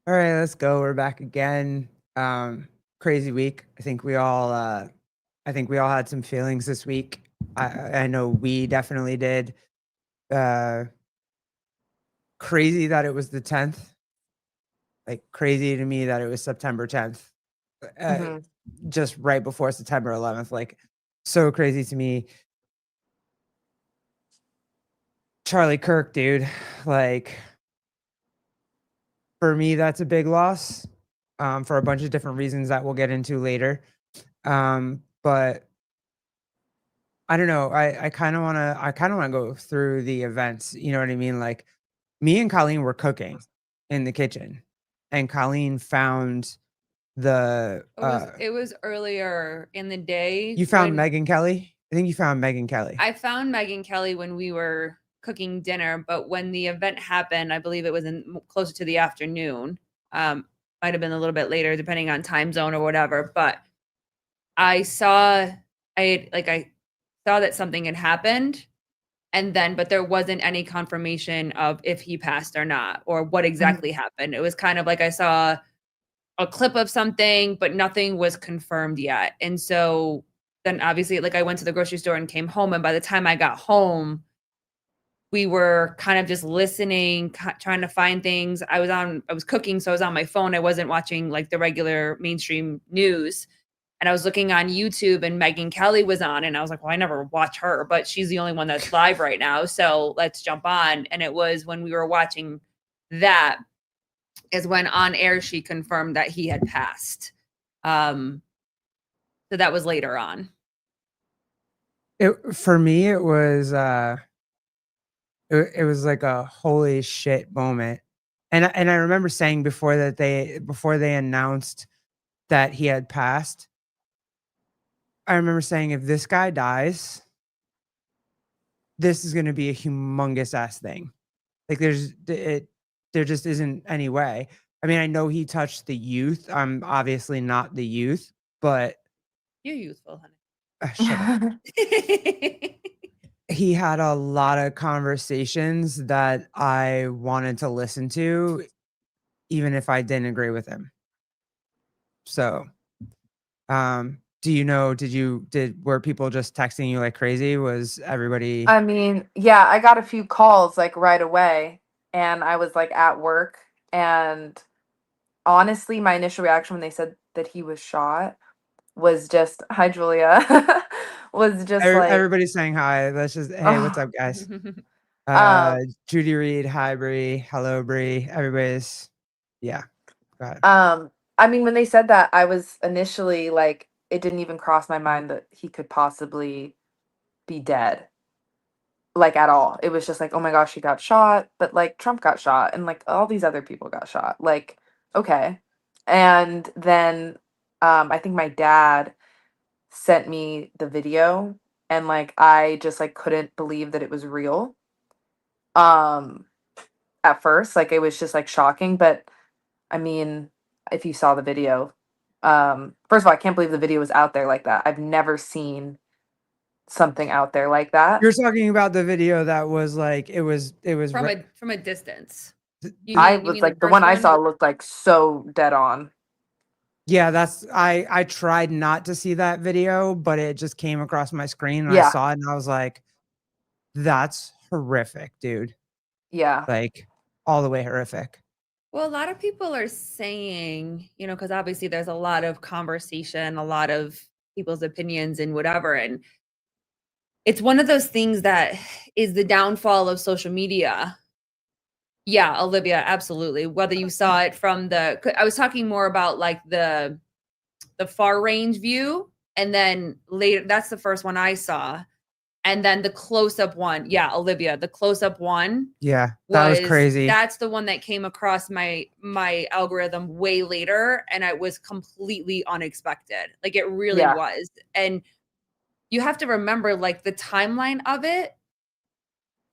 All right, let's go. We're back again. Crazy week. I think we all had some feelings this week. I know we definitely did. Uh, Crazy that it was the 10th. Like crazy to me that it was September 10th. Uh, Mhm. just right before September 11th. Like so crazy to me. Charlie Kirk, dude. Like for me, that's a big loss. For a bunch of different reasons that we'll get into later. But I don't know. I kinda wanna go through the events, you know what I mean? Like, me and Colleen were cooking in the kitchen, and Colleen found the, It was earlier in the day you found when Megyn Kelly? I think you found Megyn Kelly. I found Megyn Kelly when we were cooking dinner, but when the event happened, I believe it was closer to the afternoon. Might have been a little bit later, depending on time zone or whatever. But I saw, I saw that something had happened, and then, but there wasn't any confirmation of if he passed or not, or what Mhm. exactly happened. It was kind of like I saw a clip of something, but nothing was confirmed yet. And so then obviously, like I went to the grocery store and came home. And by the time I got home, we were kind of just listening, trying to find things. I was cooking, so I was on my phone. I wasn't watching like the regular mainstream news. And I was looking on YouTube and Megyn Kelly was on. And I was like, well, I never watch her, but she's the only one that's live right now. So let's jump on. And it was when we were watching that is when on air she confirmed that he had passed. Um, so that was later on. For me, it was like a holy shit moment, and I remember saying before they announced that he had passed, I remember saying, "If this guy dies, this is gonna be a humongous ass thing." Like, there just isn't any way. I mean, I know he touched the youth. I'm obviously not the youth, but You're youthful, shut up. honey. He had a lot of conversations that I wanted to listen to, even if I didn't agree with him. So, do you know, were people just texting you like crazy? Was everybody I mean, yeah, I got a few calls like right away, and I was like at work, and honestly, my initial reaction when they said that he was shot was just, "Hi, Julia," was just like, everybody's saying hi. Let's just, hey, what's oh, up, guys? um, Judy Reed, hi Bree, hello Bree. Everybody's, yeah, go ahead. um, I mean, when they said that, I was initially like, it didn't even cross my mind that he could possibly be dead. Like at all. It was just like, "Oh my gosh, he got shot," but like Trump got shot and like all these other people got shot. Like, okay. And then I think my dad sent me the video, and like I just like couldn't believe that it was real. Um at first, like it was just like shocking, but I mean, if you saw the video, first of all, I can't believe the video was out there like that. I've never seen something out there like that. You're talking about the video that was like, it was From a distance. You I mean you was mean the like, the first one I one? saw looked like so dead on. yeah, that's I tried not to see that video, but it just came across my screen and I Yeah, saw it and I was like, that's horrific, dude. yeah. Like all the way horrific. Well, a lot of people are saying, because obviously there's a lot of conversation, a lot of people's opinions and whatever. And it's one of those things that is the downfall of social media. Yeah, Olivia, absolutely. Whether you saw it from I was talking more about like the far range view, and then later, that's the first one I saw. And then the close up one. Yeah, Olivia, the close up one Yeah, that was crazy. that's the one that came across my algorithm way later, and it was completely unexpected. Like it really Yeah. was. And you have to remember like the timeline of it,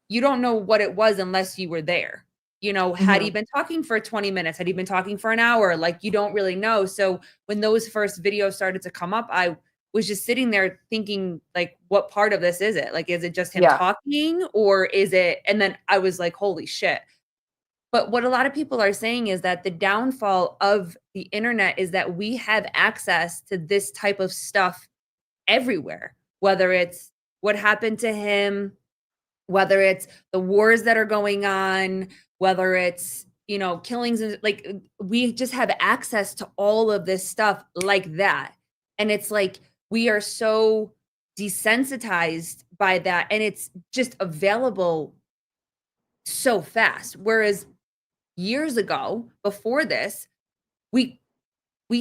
you don't know what it was unless you were there. Had he Mhm. been talking for 20 minutes, had he been talking for an hour, like you don't really know. So when those first videos started to come up, I was just sitting there thinking, like, what part of this is it? Like, is it just him Yeah. talking or is it? And then I was like, holy shit. But what a lot of people are saying is that the downfall of the internet is that we have access to this type of stuff everywhere, whether it's what happened to him, whether it's the wars that are going on, whether it's, you know, killings, and like we just have access to all of this stuff like that. And it's like we are so desensitized by that, and it's just available so fast. Whereas years ago, before this, we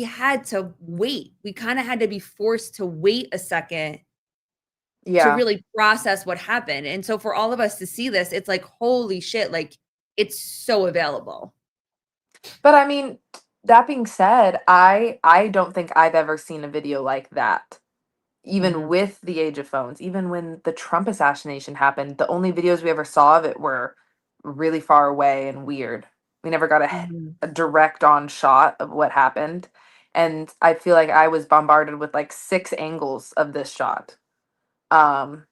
had to wait. We kind of had to be forced to wait a second to Yeah. really process what happened. And so for all of us to see this, it's like, holy shit, like it's so available. But I mean, that being said, I don't think I've ever seen a video like that. Even Mhm. with the age of phones, even when the Trump assassination happened, the only videos we ever saw of it were really far away and weird. We never got a direct on shot of what happened. And I feel like I was bombarded with like 6 angles of this shot. I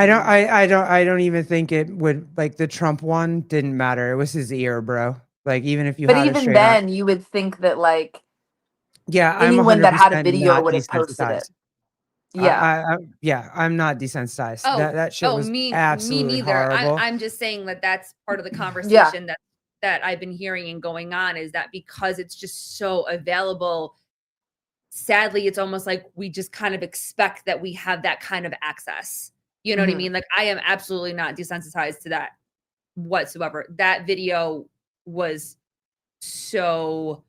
don't even think it would, like, the Trump one didn't matter. It was his ear, bro. Like, even if you But had a even straight on, then, you would think that like yeah, I'm anyone that had a 100% video not would have posted it. desensitized. Yeah. Yeah, I'm not desensitized. Oh, That shit was me absolutely neither. horrible. I'm just saying that that's part of the Yeah. conversation that I've been hearing and going on, is that because it's just so available, sadly, it's almost like we just kind of expect that we have that kind of access. You know what I Mhm. mean? Like I am absolutely not desensitized to that whatsoever. That video was so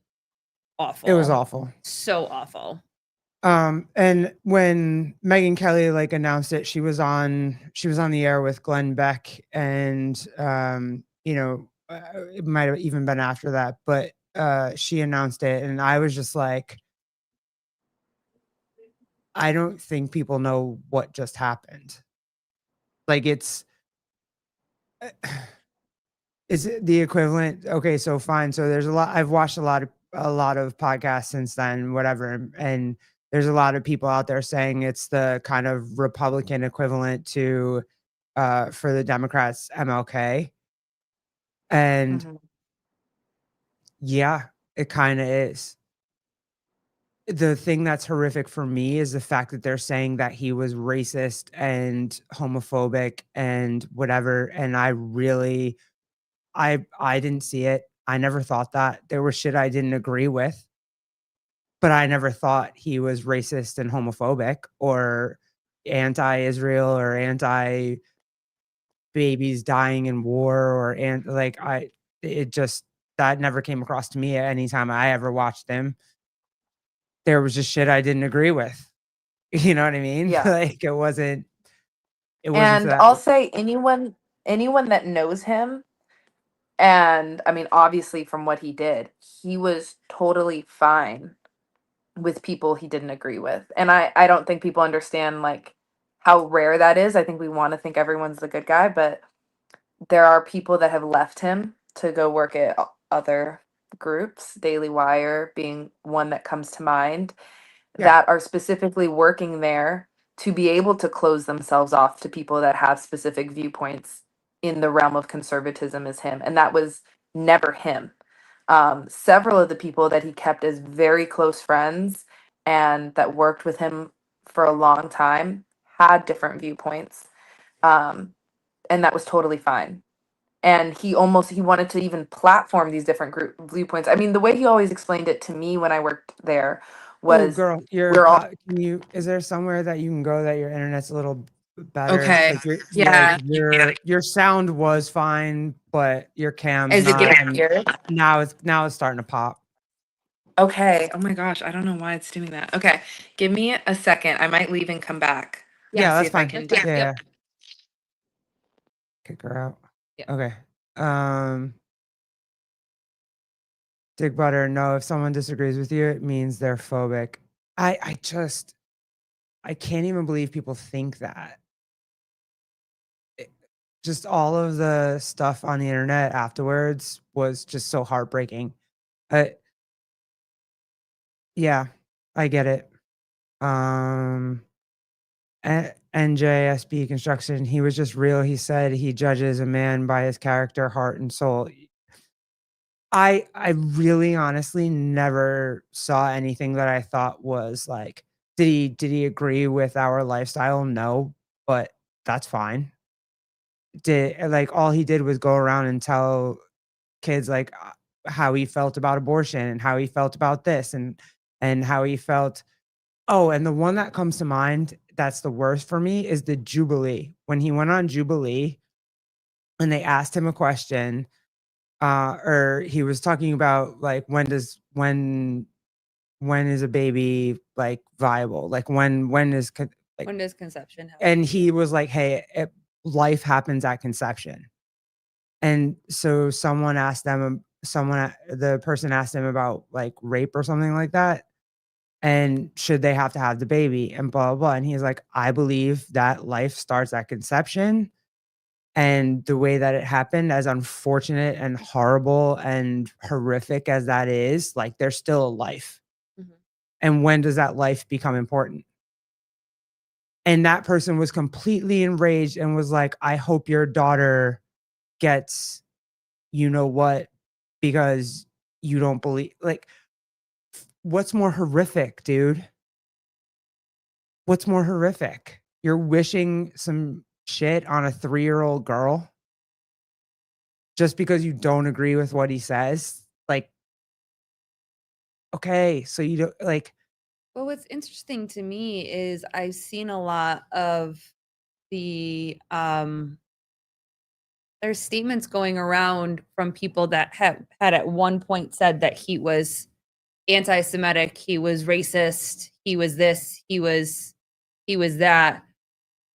awful. It was awful. So awful. And when Megyn Kelly like announced it, she was on the air with Glenn Beck, and you know, it might have even been after that, but she announced it, and I was just like, I don't think people know what just happened. Like it's is it the equivalent? Okay, so fine. So there's a lot. I've watched a lot of podcasts since then, whatever, and there's a lot of people out there saying it's the kind of Republican equivalent to for the Democrats MLK, and Mhm. yeah, it kind of is. The thing that's horrific for me is the fact that they're saying that he was racist and homophobic and whatever, and I didn't see it. I never thought that. There was shit I didn't agree with, but I never thought he was racist and homophobic or anti-Israel or anti babies dying in war or and like it just that never came across to me anytime I ever watched him. There was just shit I didn't agree with. You know what I mean? Yeah. Like it wasn't for And that. I'll say anyone that knows him, and I mean obviously from what he did, he was totally fine with people he didn't agree with. And I don't think people understand like how rare that is. I think we want to think everyone's the good guy, but there are people that have left him to go work at other groups, Daily Wire being one that comes to mind, Yeah. that are specifically working there to be able to close themselves off to people that have specific viewpoints in the realm of conservatism as him. And that was never him. Several of the people that he kept as very close friends and that worked with him for a long time had different viewpoints. And that was totally fine. And he wanted to even platform these different group viewpoints. I mean, the way he always explained it to me when I worked there Oh, was girl, we're all is there somewhere that you can go that your internet's a little better? okay. Like Yeah. your sound was fine, but your cam's Is it not. getting And weird? now it's starting to pop. Okay. Oh my gosh. I don't know why it's doing that. Okay. Give me a second. I might leave and come back. Yeah, See that's if I fine. can Yeah. Yeah, Yep. yeah. Kick her out. Yeah. Okay. Dig butter. No, if someone disagrees with you, it means they're phobic. I can't even believe people think that. Just all of the stuff on the internet afterwards was just so heartbreaking. Yeah, I get it. NJSB Construction, he was just real. He said he judges a man by his character, heart, and soul. I really honestly never saw anything that I thought was like, did he agree with our lifestyle? No, but that's fine. Like all he did was go around and tell kids like how he felt about abortion and how he felt about this and how he felt. Oh, and the one that comes to mind that's the worst for me is the Jubilee. When he went on Jubilee and they asked him a question, or he was talking about like when is a baby like viable? Like when is like, When does conception happen? and he was like, hey, life happens at conception. And so the person asked him about like rape or something like that. And should they have to have the baby and blah, blah, blah. And he's like, I believe that life starts at conception. And the way that it happened, as unfortunate and horrible and horrific as that is, like there's still a life. Mhm. And when does that life become important? And that person was completely enraged and was like, I hope your daughter gets, you know what, because you don't believe, like, what's more horrific, dude? What's more horrific? You're wishing some shit on a 3-year-old girl just because you don't agree with what he says? Like, okay, so you don't like, Well, what's interesting to me is I've seen a lot of the there's statements going around from people that had at one point said that he was anti-Semitic, he was racist, he was this, he was that.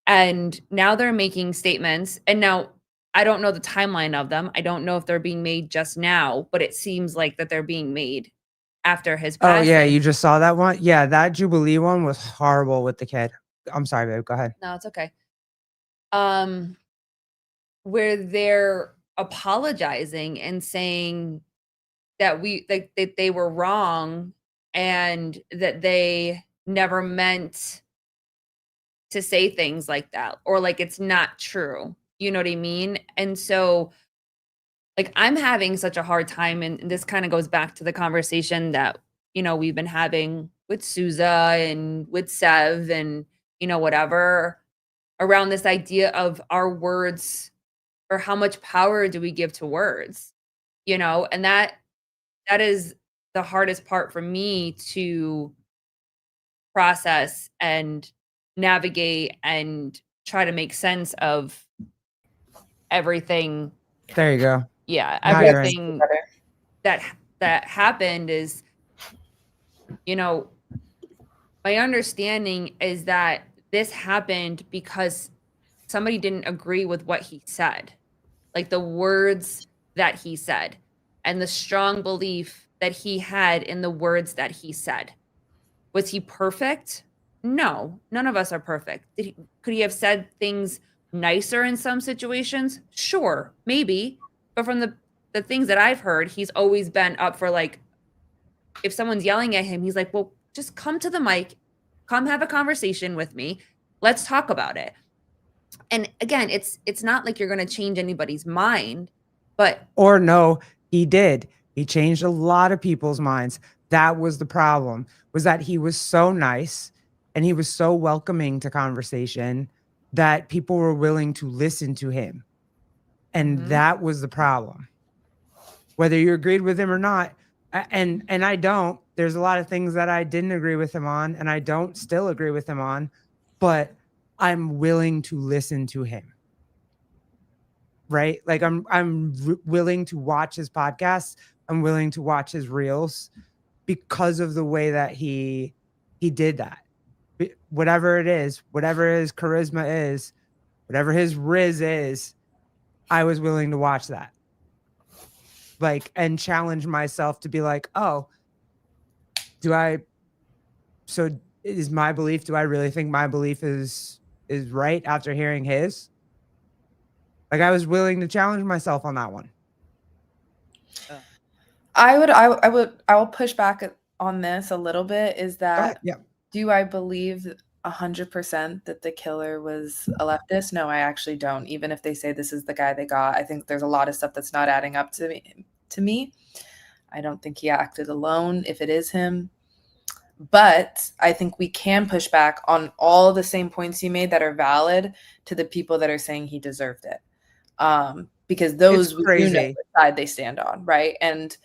And now they're making statements. And now I don't know the timeline of them. I don't know if they're being made just now, but it seems like that they're being made after his oh yeah, passing. you just saw that one? Yeah, that Jubilee one was horrible with the kid. I'm sorry, babe. Go ahead. No, it's okay. Where they're apologizing and saying that that they were wrong and that they never meant to say things like that, or like it's not true. You know what I mean? And so like I'm having such a hard time, and this kind of goes back to the conversation that we've been having with Souza and with Sev and whatever, around this idea of our words, or how much power do we give to words, and that is the hardest part for me to process and navigate and try to make sense of everything. There you go. Yeah, Now you're in. everything that happened is, my understanding is that this happened because somebody didn't agree with what he said, like the words that he said, and the strong belief that he had in the words that he said. Was he perfect? No, none of us are perfect. Could he have said things nicer in some situations? Sure, maybe. But from the things that I've heard, he's always been up for, like, if someone's yelling at him, he's like, well, just come to the mic, come have a conversation with me. Let's talk about it. And again, it's not like you're going to change anybody's mind, but Or no, he did. He changed a lot of people's minds. That was the problem, was that he was so nice and he was so welcoming to conversation that people were willing to listen to him. And that was the problem. Whether you agreed with him or not, and I don't, there's a lot of things that I didn't agree with him on, and I don't still agree with him on, but I'm willing to listen to him. Right? Like I'm willing to watch his podcasts. I'm willing to watch his reels because of the way that he did that. Whatever it is, whatever his charisma is, whatever his riz is, I was willing to watch that. Like, and challenge myself to be like, oh, so is my belief, do I really think my belief is right after hearing his? Like, I was willing to challenge myself on that one. I will push back on this a little bit. Is that, Yeah. do I believe 100% that the killer was a leftist? No, I actually don't. Even if they say this is the guy they got, I think there's a lot of stuff that's not adding up to me. I don't think he acted alone if it is him. But I think we can push back on all the same points you made that are valid to the people that are saying he deserved it. Because those we do know crazy. what side they stand on, right? And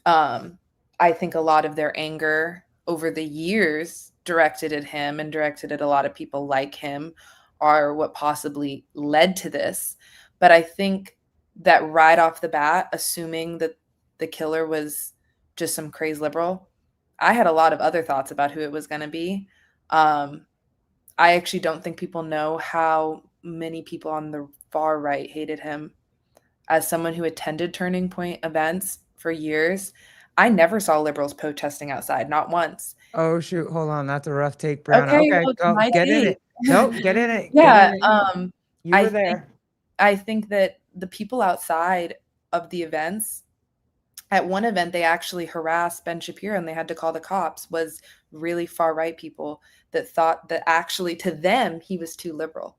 I think a lot of their anger over the years directed at him and directed at a lot of people like him are what possibly led to this. But I think that right off the bat, assuming that the killer was just some crazed liberal, I had a lot of other thoughts about who it was going to be. I actually don't think people know how many people on the far right hated him. As someone who attended Turning Point events for years, I never saw liberals protesting outside, not once. Oh shoot, hold on, that's a rough take, Brianna. Okay, Okay, well, go might get in be. it. No, get in it. Get Yeah, in it. You I were think there. I think that the people outside of the events, at one event, they actually harassed Ben Shapiro and they had to call the cops, was really far right people that thought that actually to them, he was too liberal.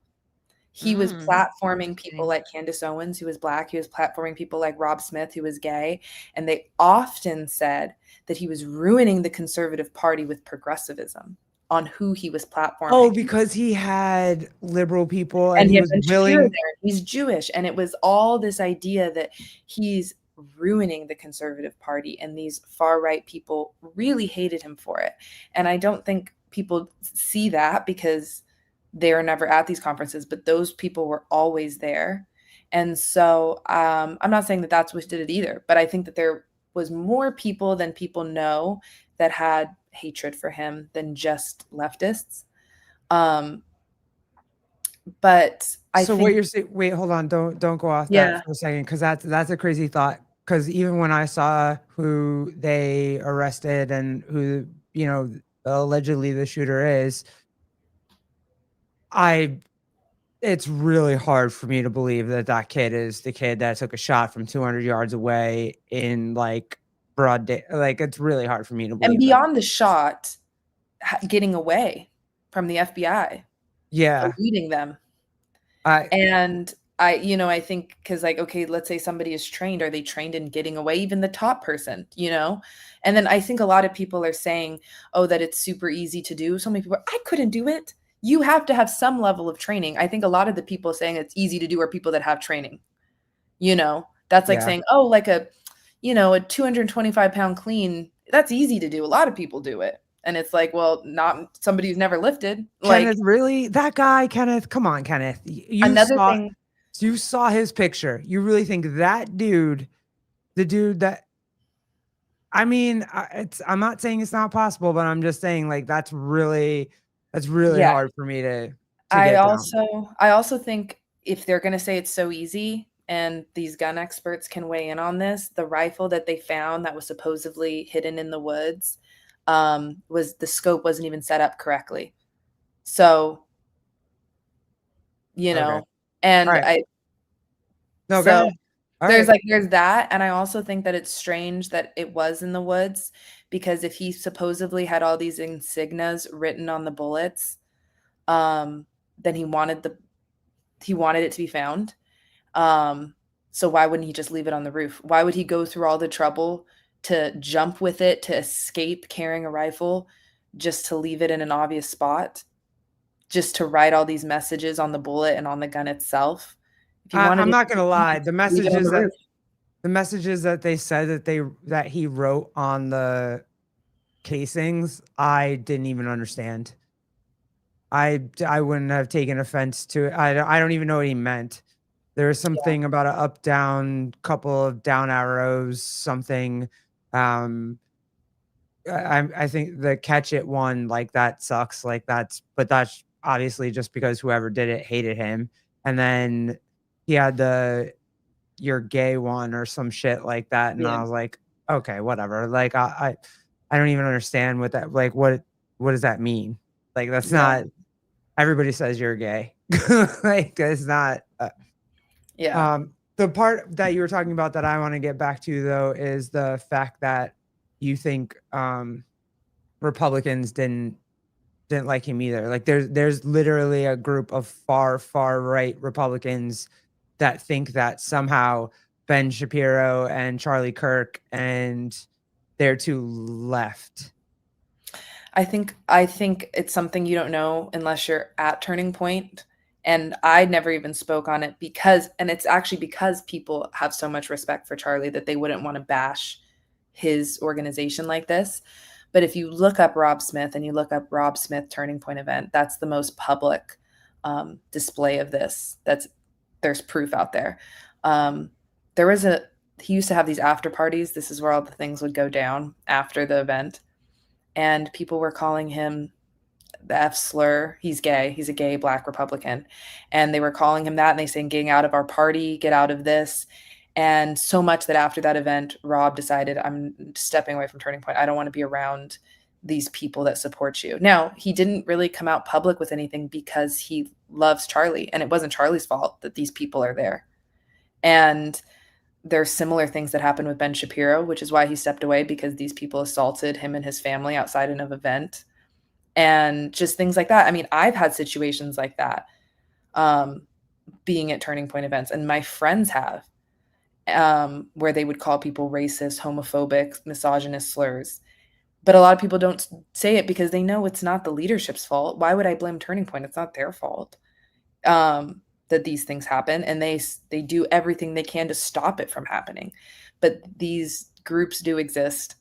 He was platforming people Interesting. like Candace Owens, who was Black. He was platforming people like Rob Smith, who was gay. And they often said that he was ruining the conservative party with progressivism on who he was platforming. Oh, because he had liberal people and And he he was had Ben Shapiro willing. there. He's Jewish. And it was all this idea that he's ruining the conservative party. And these far right people really hated him for it. And I don't think people see that because they are never at these conferences, but those people were always there. And so I'm not saying that that's what did it either, but I think that there was more people than people know that had hatred for him than just leftists. But I So think, what you're saying? Wait, hold on. Don't go off that yeah, for a second, because that's a crazy thought. Because even when I saw who they arrested and who allegedly the shooter is, it's really hard for me to believe that that kid is the kid that took a shot from 200 yards away in like broad day. Like, it's really hard for me to and believe that. beyond the shot, getting away from the FBI, Yeah, eluding them. I And I think because like, okay, let's say somebody is trained. Are they trained in getting away? Even the top person, And then I think a lot of people are saying, oh, that it's super easy to do. So many people, I couldn't do it. You have to have some level of training. I think a lot of the people saying it's easy to do are people that have training. That's like yeah. saying, oh, like a 225-pound clean, that's easy to do. A lot of people do it. And it's like, well, not somebody who's never lifted. Like, Kenneth, really? That guy, Kenneth? Come on, Kenneth. another thing. You saw his picture. You really think that dude, the dude that, I mean, I'm not saying it's not possible, but I'm just saying like that's really Yeah. hard for me to I get down. also think if they're going to say it's so easy and these gun experts can weigh in on this, the rifle that they found that was supposedly hidden in the woods, was the scope wasn't even set up correctly. So, Okay. and All right. I No, go so ahead. All right. there's that, and I also think that it's strange that it was in the woods because if he supposedly had all these insignias written on the bullets, then he wanted it to be found. So why wouldn't he just leave it on the roof? Why would he go through all the trouble to jump with it, to escape carrying a rifle, just to leave it in an obvious spot, just to write all these messages on the bullet and on the gun itself? If you wanted I'm to not gonna lie. leave it on the roof. The messages that they said that he wrote on the casings, I didn't even understand. I wouldn't have taken offense to it. I don't even know what he meant. There was something about a up down, couple of down arrows, something. I think the catch it one, like, that sucks. Like, but that's obviously just because whoever did it hated him. And then he had the "you're gay" one or some shit like that, and Yeah. I was like, okay, whatever. Like, I don't even understand what that, like, what does that mean? Like, that's not. Everybody says you're gay. Like, it's not. Yeah. The part that you were talking about that I want to get back to, though, is the fact that you think Republicans didn't like him either. Like, there's literally a group of far right Republicans that think that somehow Ben Shapiro and Charlie Kirk and they're too left. I think it's something you don't know unless you're at Turning Point. And I never even spoke on it and it's actually because people have so much respect for Charlie that they wouldn't want to bash his organization like this. But if you look up Rob Smith and you look up Rob Smith Turning Point event, that's the most public display of this. There's proof out there. He used to have these after parties. This is where all the things would go down after the event. And people were calling him the F slur. He's gay. He's a gay Black Republican. And they were calling him that, and they saying, getting out of our party, get out of this. And so much that after that event, Rob decided, I'm stepping away from Turning Point. I don't want to be around these people that support you. Now, he didn't really come out public with anything because he loves Charlie. And it wasn't Charlie's fault that these people are there. And there's similar things that happened with Ben Shapiro, which is why he stepped away, because these people assaulted him and his family outside of an event. And just things like that. I mean, I've had situations like that being at Turning Point events, and my friends have, where they would call people racist, homophobic, misogynist slurs. But a lot of people don't say it because they know it's not the leadership's fault. Why would I blame Turning Point? It's not their fault that these things happen, and they do everything they can to stop it from happening. But these groups do exist.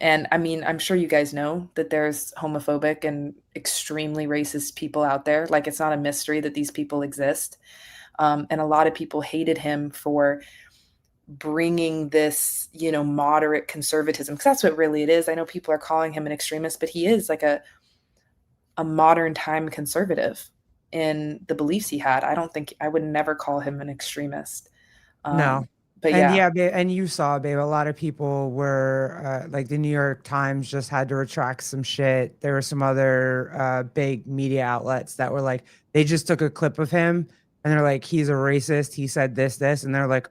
And I mean, I'm sure you guys know that there's homophobic and extremely racist people out there. Like, it's not a mystery that these people exist. And a lot of people hated him for bringing this, moderate conservatism, because that's what really it is. I know people are calling him an extremist, but he is like a modern time conservative in the beliefs he had. I would never call him an extremist. No. But and yeah, and you saw, babe, a lot of people were like, the New York Times just had to retract some shit. There were some other big media outlets that were like, they just took a clip of him and they're like, he's a racist. He said this, and they're like,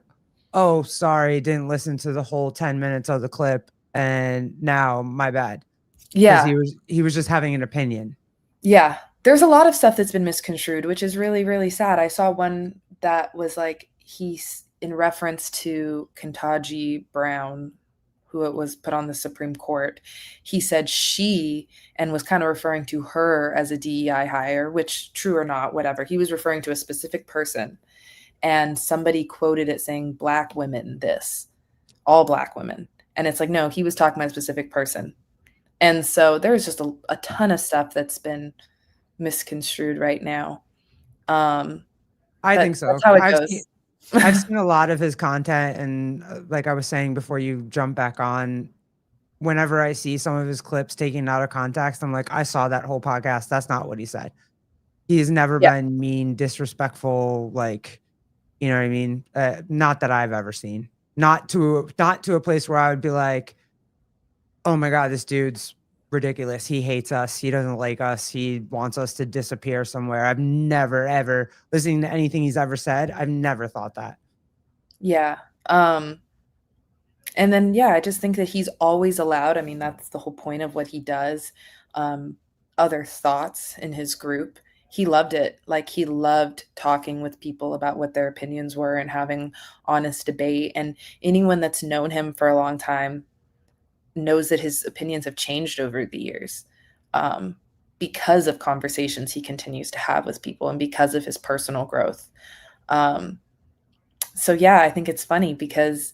oh, sorry, didn't listen to the whole 10 minutes of the clip, and now my bad. yeah, he was just having an opinion. yeah. There's a lot of stuff that's been misconstrued, which is really, really sad. I saw one that was like, he's in reference to Ketanji Brown, who it was put on the Supreme Court. He said she, and was kind of referring to her as a DEI hire, which, true or not, whatever. He was referring to a specific person. And somebody quoted it saying, Black women, this, all Black women. And it's like, no, he was talking about a specific person. And so there's just a ton of stuff that's been misconstrued right now. I think so. That's how it goes. I've seen a lot of his content, and like I was saying before you jump back on, whenever I see some of his clips taken out of context, I'm like, I saw that whole podcast. That's not what he said. He's never been mean, disrespectful, like, you know what I mean? Not that I've ever seen. Not to a place where I would be like, oh my God, this dude's ridiculous. He hates us. He doesn't like us. He wants us to disappear somewhere. I've never, ever, listening to anything he's ever said, I've never thought that. Yeah. And then, I just think that he's always allowed, I mean, that's the whole point of what he does, other thoughts in his group. He loved it. Like, he loved talking with people about what their opinions were and having honest debate. And anyone that's known him for a long time knows that his opinions have changed over the years, because of conversations he continues to have with people and because of his personal growth. So I think it's funny because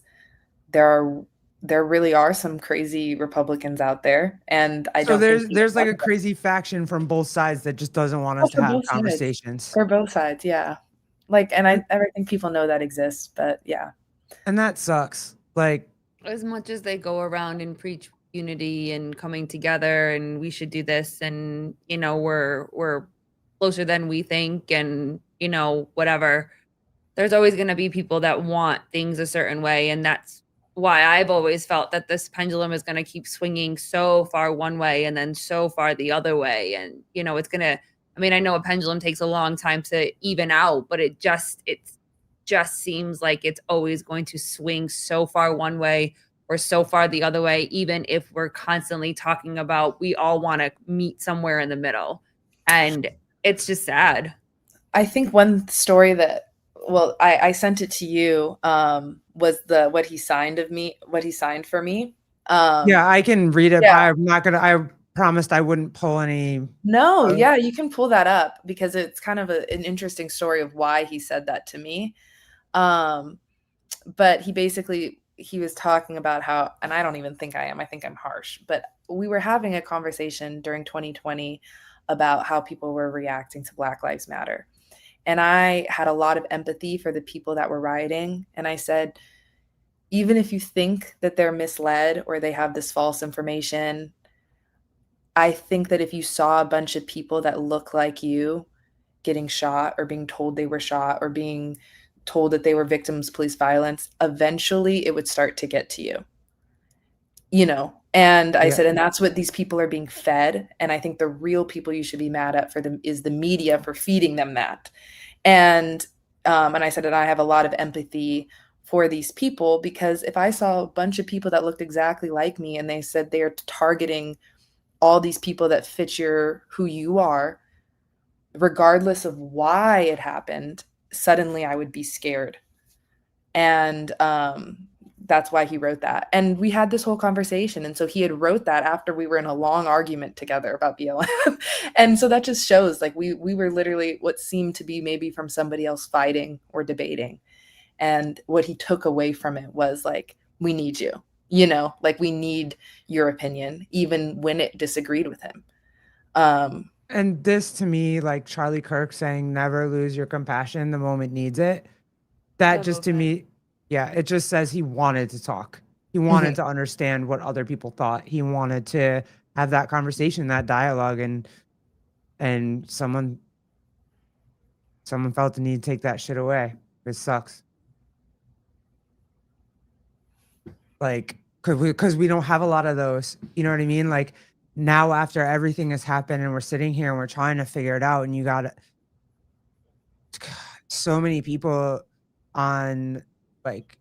there really are some crazy Republicans out there, and there's like a crazy faction from both sides that just doesn't want us to have conversations. For both sides, yeah. Like, and I think people know that exists, but yeah. And that sucks. Like, as much as they go around and preach unity and coming together and we should do this, and we're closer than we think, and whatever, there's always going to be people that want things a certain way. And that's why I've always felt that this pendulum is going to keep swinging so far one way and then so far the other way. And it's going to, I mean, I know a pendulum takes a long time to even out, but it just seems like it's always going to swing so far one way or so far the other way, even if we're constantly talking about we all want to meet somewhere in the middle. And it's just sad. I think one story that, well, I sent it to you, was what he signed for me. Yeah, I can read it, but yeah. I'm not gonna. I promised I wouldn't pull any. No, yeah, you can pull that up because it's kind of an interesting story of why he said that to me. But he was talking about how, and I don't even think I think I'm harsh, but we were having a conversation during 2020 about how people were reacting to Black Lives Matter. And I had a lot of empathy for the people that were rioting. And I said, even if you think that they're misled or they have this false information, I think that if you saw a bunch of people that look like you getting shot or being told they were shot or being told that they were victims of police violence, eventually it would start to get to you. And I said, and that's what these people are being fed. And I think the real people you should be mad at for them is the media for feeding them that. And I said, and I have a lot of empathy for these people, because if I saw a bunch of people that looked exactly like me and they said they're targeting all these people that fit who you are, regardless of why it happened, suddenly I would be scared. And that's why he wrote that. And we had this whole conversation. And so he had wrote that after we were in a long argument together about BLM. And so that just shows, like, we were literally what seemed to be maybe from somebody else fighting or debating. And what he took away from it was like, we need you, like we need your opinion, even when it disagreed with him. And this to me, like Charlie Kirk saying, never lose your compassion the moment needs it. That just to me, yeah, it just says he wanted to talk. He wanted to understand what other people thought. He wanted to have that conversation, that dialogue, and someone felt the need to take that shit away. It sucks. Like, because we don't have a lot of those. You know what I mean? Like, now after everything has happened and we're sitting here and we're trying to figure it out, and you got so many people on, like,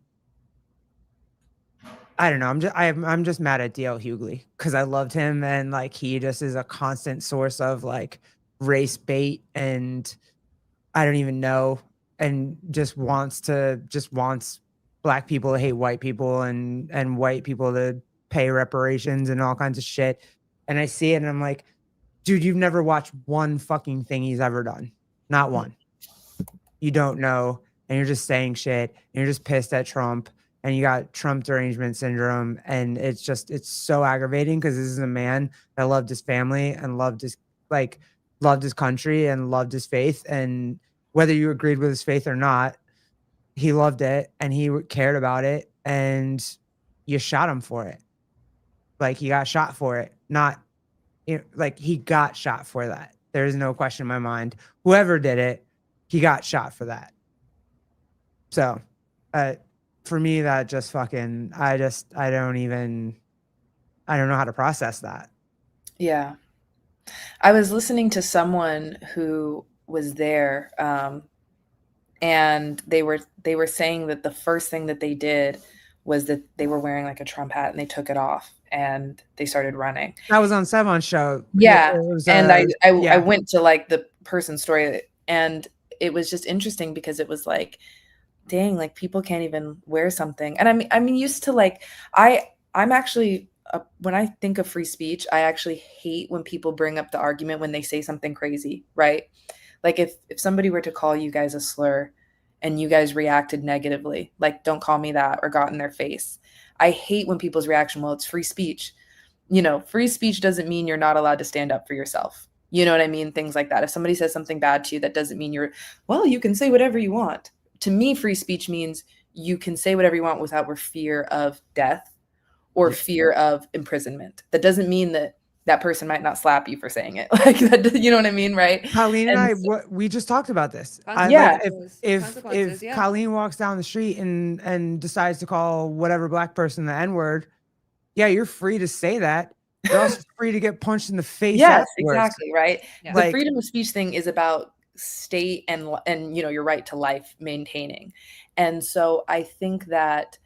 I don't know. I'm just mad at DL Hughley because I loved him, and like he just is a constant source of like race bait, and I don't even know, and just wants black people to hate white people, and white people to pay reparations and all kinds of shit. And I see it and I'm like, dude, you've never watched one fucking thing he's ever done. Not one. You don't know, and you're just saying shit, and you're just pissed at Trump, and you got Trump derangement syndrome, and it's so aggravating because this is a man that loved his family and loved his country and loved his faith, and whether you agreed with his faith or not, he loved it and he cared about it, and you shot him for it. Like, he got shot for it, not like he got shot for that. There's no question in my mind. Whoever did it, he got shot for that. So, for me, that just fucking, I don't know how to process that. Yeah. I was listening to someone who was there, and they were saying that the first thing that they did was that they were wearing like a Trump hat and they took it off and they started running. That was on Sevon's show. Yeah. It was, And I yeah. went to like the person's story, and it was just interesting because it was like, dang, like people can't even wear something. And I'm used to, like, I'm actually, when I think of free speech, I actually hate when people bring up the argument when they say something crazy, right? Like if somebody were to call you guys a slur and you guys reacted negatively, like, don't call me that, or got in their face. I hate when people's reaction, well, it's free speech. Free speech doesn't mean you're not allowed to stand up for yourself. You know what I mean? Things like that. If somebody says something bad to you, that doesn't mean you can say whatever you want. To me, free speech means you can say whatever you want without fear of death or fear of imprisonment. That doesn't mean that person might not slap you for saying it. Like that, you know what I mean, right? Colleen and I, we just talked about this. Yeah. If Colleen walks down the street and decides to call whatever black person the N-word, yeah, you're free to say that. You're also free to get punched in the face. Yes, afterwards. exactly, right? Yeah. The freedom of speech thing is about state and your right to life maintaining. And so I think that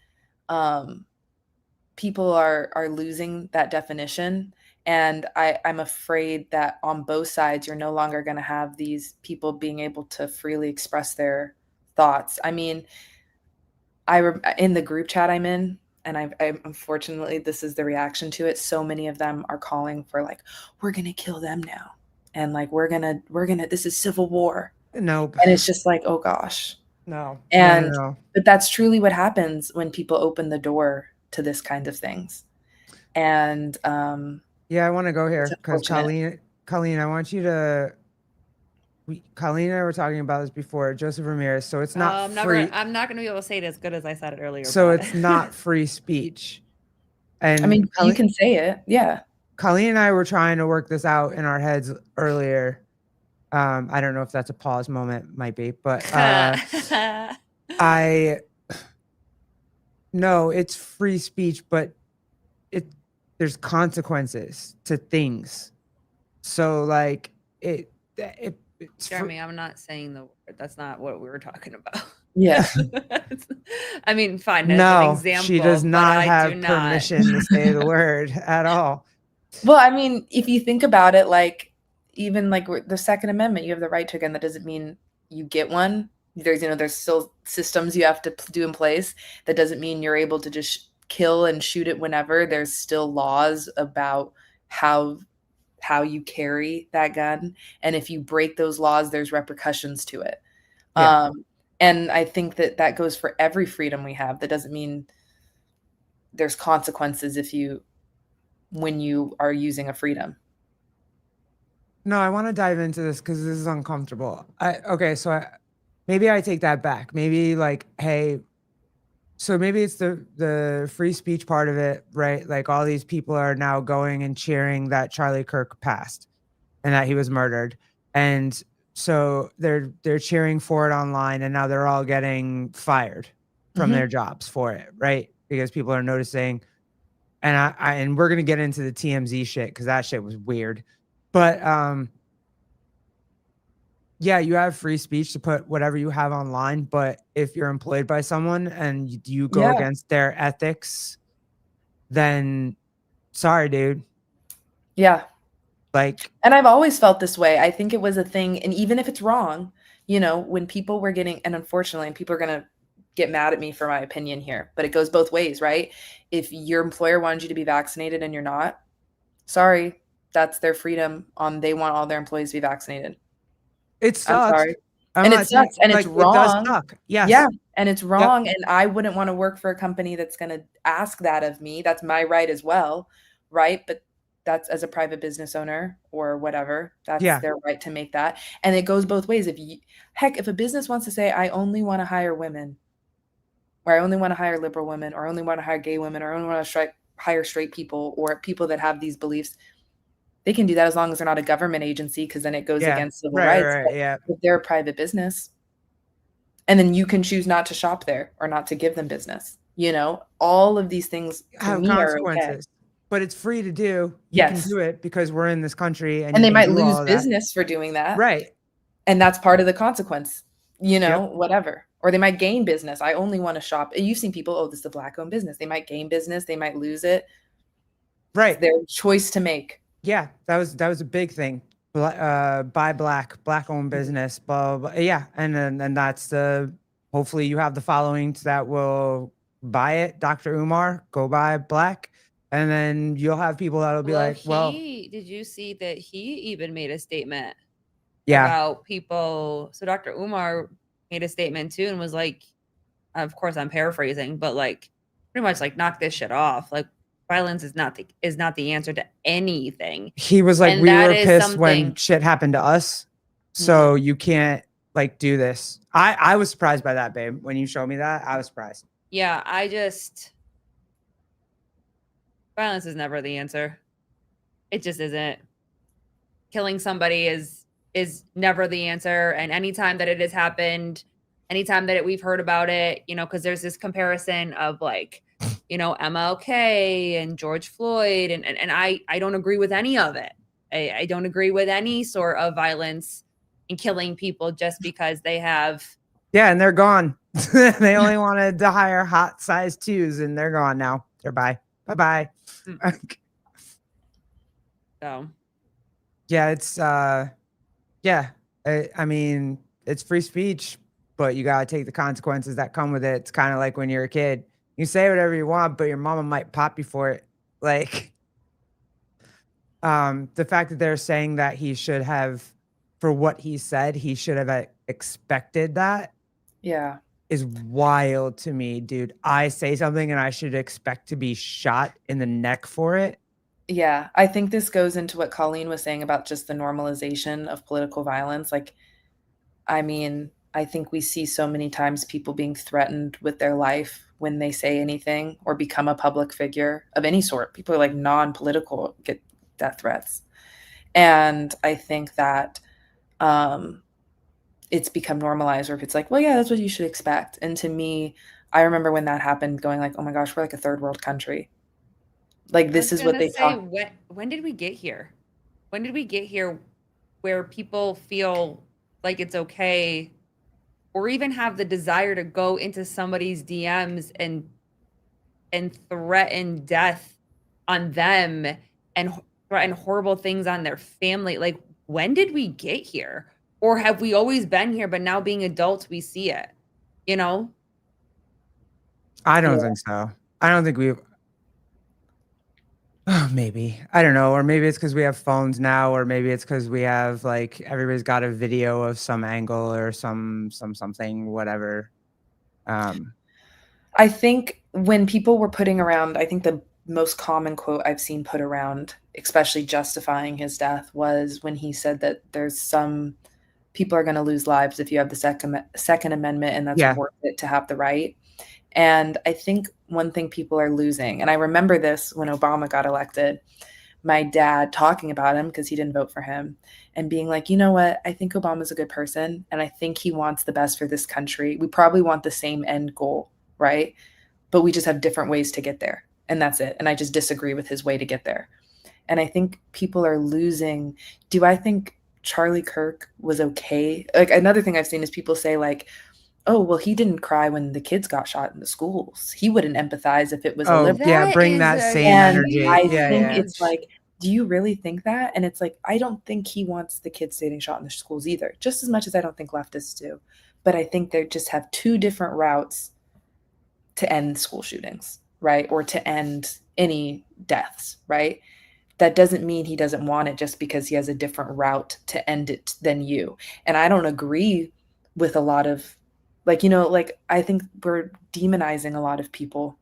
people are losing that definition. And I'm afraid that on both sides, you're no longer going to have these people being able to freely express their thoughts. I mean, in the group chat I'm in, and I'm unfortunately, this is the reaction to it. So many of them are calling for like, we're gonna kill them now, and like we're gonna this is civil war, Nope. and it's just like, oh gosh. No. And No. but that's truly what happens when people open the door to this kind of things. And Yeah, I want to go here because unfortunate. Colleen, I want you to. Colleen and I were talking about this before. Joseph Ramirez. So it's not free. I'm not gonna be able to say it as good as I said it earlier. So but- it's not free speech. And I mean, you can say it. Yeah. Colleen and I were trying to work this out in our heads earlier. I don't know if that's a pause moment, might be, but no, it's free speech, but there's consequences to things. So like it's Jeremy, I'm not saying the word. That's not what we were talking about. Yeah. I mean, fine. As no, an example, she does but not I have do not. permission to say the word at all. Well, I mean, if you think about it, like even like the Second Amendment, you have the right to a gun. That doesn't mean you get one. There's still systems you have to do in place. That doesn't mean you're able to just kill and shoot it whenever. There's still laws about how you carry that gun, and if you break those laws, there's repercussions to it. Yeah. And I think that goes for every freedom we have. That doesn't mean there's consequences when you are using a freedom. No, I want to dive into this because this is uncomfortable. Maybe I take that back. Maybe like, hey, so maybe it's the free speech part of it, right? Like all these people are now going and cheering that Charlie Kirk passed and that he was murdered. And so they're cheering for it online, and now they're all getting fired from their jobs for it, right? Because people are noticing. And we're gonna get into the TMZ shit because that shit was weird. But yeah, you have free speech to put whatever you have online, but if you're employed by someone and you go against their ethics, then sorry, dude. Yeah. Like, and I've always felt this way. I think it was a thing, and even if it's wrong, when people were getting, and unfortunately, and people are going to get mad at me for my opinion here, but it goes both ways, right? If your employer wanted you to be vaccinated and you're not, sorry, that's their freedom. They want all their employees to be vaccinated. It sucks. I'm sorry. And it sucks, and it's wrong. It does suck. Yes. Yeah, and it's wrong, and I wouldn't want to work for a company that's going to ask that of me. That's my right as well, right? But that's as a private business owner or whatever. That's their right to make that. And it goes both ways. If a business wants to say, I only want to hire women, or I only want to hire liberal women, or I only want to hire gay women, or I only want to hire straight people or people that have these beliefs, they can do that as long as they're not a government agency, because then it goes against civil rights. Right, but they're a private business, and then you can choose not to shop there or not to give them business. All of these things have consequences. But it's free to do. You can do it because we're in this country, and they might lose business for doing that. Right. And that's part of the consequence, whatever. Or they might gain business. I only want to shop. You've seen people, this is a Black-owned business. They might gain business. They might lose it. Right. It's their choice to make. Yeah, that was a big thing. Buy Black-owned business, blah, blah, blah. Yeah. And then that's hopefully you have the followings that will buy it. Dr. Umar, go buy Black. And then you'll have people that'll be did you see that he even made a statement about people? So Dr. Umar made a statement too and was like, of course I'm paraphrasing, but like pretty much like knock this shit off. Like violence is not the answer to anything. He was like, we were pissed when shit happened to us. So you can't like do this. I was surprised by that, babe. When you showed me that, I was surprised. Yeah, violence is never the answer. It just isn't. Killing somebody is never the answer. And anytime that it has happened, anytime that we've heard about it, because there's this comparison of like, MLK and George Floyd, and I don't agree with any of it. I don't agree with any sort of violence and killing people just because they have. Yeah, and they're gone. They only wanted to hire hot size 2s, and they're gone now. They're bye. So yeah, it's I mean, it's free speech, but you gotta take the consequences that come with it. It's kind of like when you're a kid, You say whatever you want, but your mama might pop you for it. Like, the fact that they're saying that he should have, for what he said, he should have expected that Yeah. is wild to me, dude. I say something and I should expect to be shot in the neck for it. Yeah, I think this goes into what Colleen was saying about just the normalization of political violence. Like, I mean, I think we see so many times people being threatened with their life when they say anything or become a public figure of any sort. People are like non-political get death threats. And I think that it's become normalized, or if it's like, well, yeah, that's what you should expect. And to me, I remember when that happened going like, oh my gosh, we're like a third world country. Like, this is what they say, talk. when did we get here? When did we get here where people feel like it's okay or even have the desire to go into somebody's DMs and threaten death on them and threaten horrible things on their family? Like, when did we get here? Or have we always been here, but now being adults, we see it, you know? I don't think so. I don't think we've. Oh, maybe. I don't know. Or maybe it's because we have phones now, or maybe it's because we have like everybody's got a video of some angle or something, whatever. I think when people were putting around, I think the most common quote I've seen put around, especially justifying his death, was when he said that there's some people are going to lose lives if you have the Second Amendment, and that's Yeah. worth it to have the right. And I think one thing people are losing, and I remember this when Obama got elected, my dad talking about him because he didn't vote for him and being like, you know what, I think Obama's a good person and I think he wants the best for this country. We probably want the same end goal, right? But we just have different ways to get there. And that's it. And I just disagree with his way to get there. And I think people are losing. Do I think Charlie Kirk was okay? Like, another thing I've seen is people say like, oh, well, he didn't cry when the kids got shot in the schools. He wouldn't empathize if it was a Oh, liberal. yeah, That bring is that a same And energy. I Yeah, think yeah. it's like, do you really think that? And it's like, I don't think he wants the kids getting shot in the schools either, just as much as I don't think leftists do. But I think they just have two different routes to end school shootings, right? Or to end any deaths, right? That doesn't mean he doesn't want it just because he has a different route to end it than you. And I don't agree with a lot of, like, you know, like, I think we're demonizing a lot of people.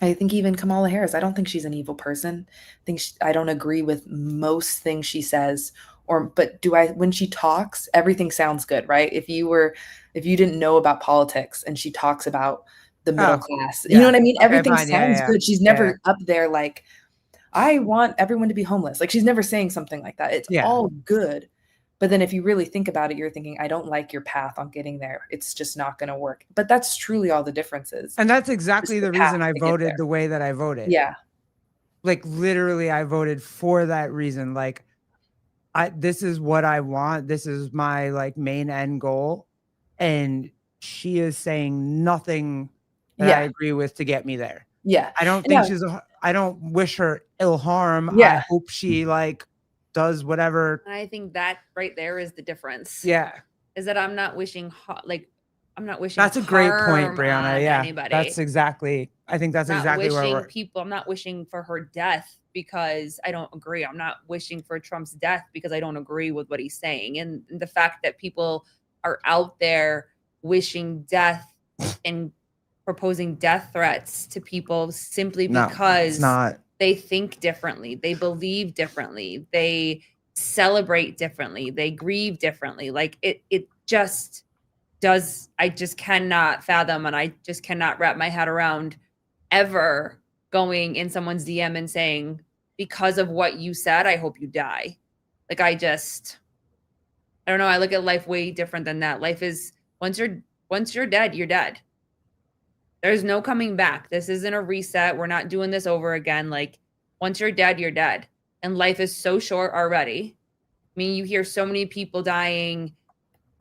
I think even Kamala Harris, I don't think she's an evil person. I don't agree with most things she says, but when she talks, everything sounds good, right? If you didn't know about politics and she talks about the middle class, you know yeah. what I mean? Okay, Everything fine. Yeah, sounds yeah, good. She's yeah. never up there like, I want everyone to be homeless. Like, she's never saying something like that. It's Yeah. all good. But then if you really think about it, you're thinking, I don't like your path on getting there. It's just not going to work. But that's truly all the difference is. And that's exactly Just the the path reason I to get voted there. the way that I voted. Yeah. Like, literally, I voted for that reason. Like, this is what I want. This is my like main end goal. And she is saying nothing that I Yeah. agree with to get me there. Yeah. I don't And think I don't wish her ill harm. I Yeah. hope she like does whatever. And I think that right there is the difference. Yeah. Is that I'm not wishing I'm not wishing That's a great point, harm Brianna. on Yeah. anybody. That's exactly. I think that's I'm not exactly where wishing we're. people. I'm not wishing for her death because I don't agree. I'm not wishing for Trump's death because I don't agree with what he's saying. And the fact that people are out there wishing death and proposing death threats to people simply No, because it's not. they think differently, they believe differently, they celebrate differently, they grieve differently. Like it just does. I just cannot fathom, and I just cannot wrap my head around ever going in someone's DM and saying, because of what you said, I hope you die. Like, I don't know. I look at life way different than that. Life is once you're dead, you're dead. There's no coming back. This isn't a reset. We're not doing this over again. Like, once you're dead, you're dead. And life is so short already. I mean, you hear so many people dying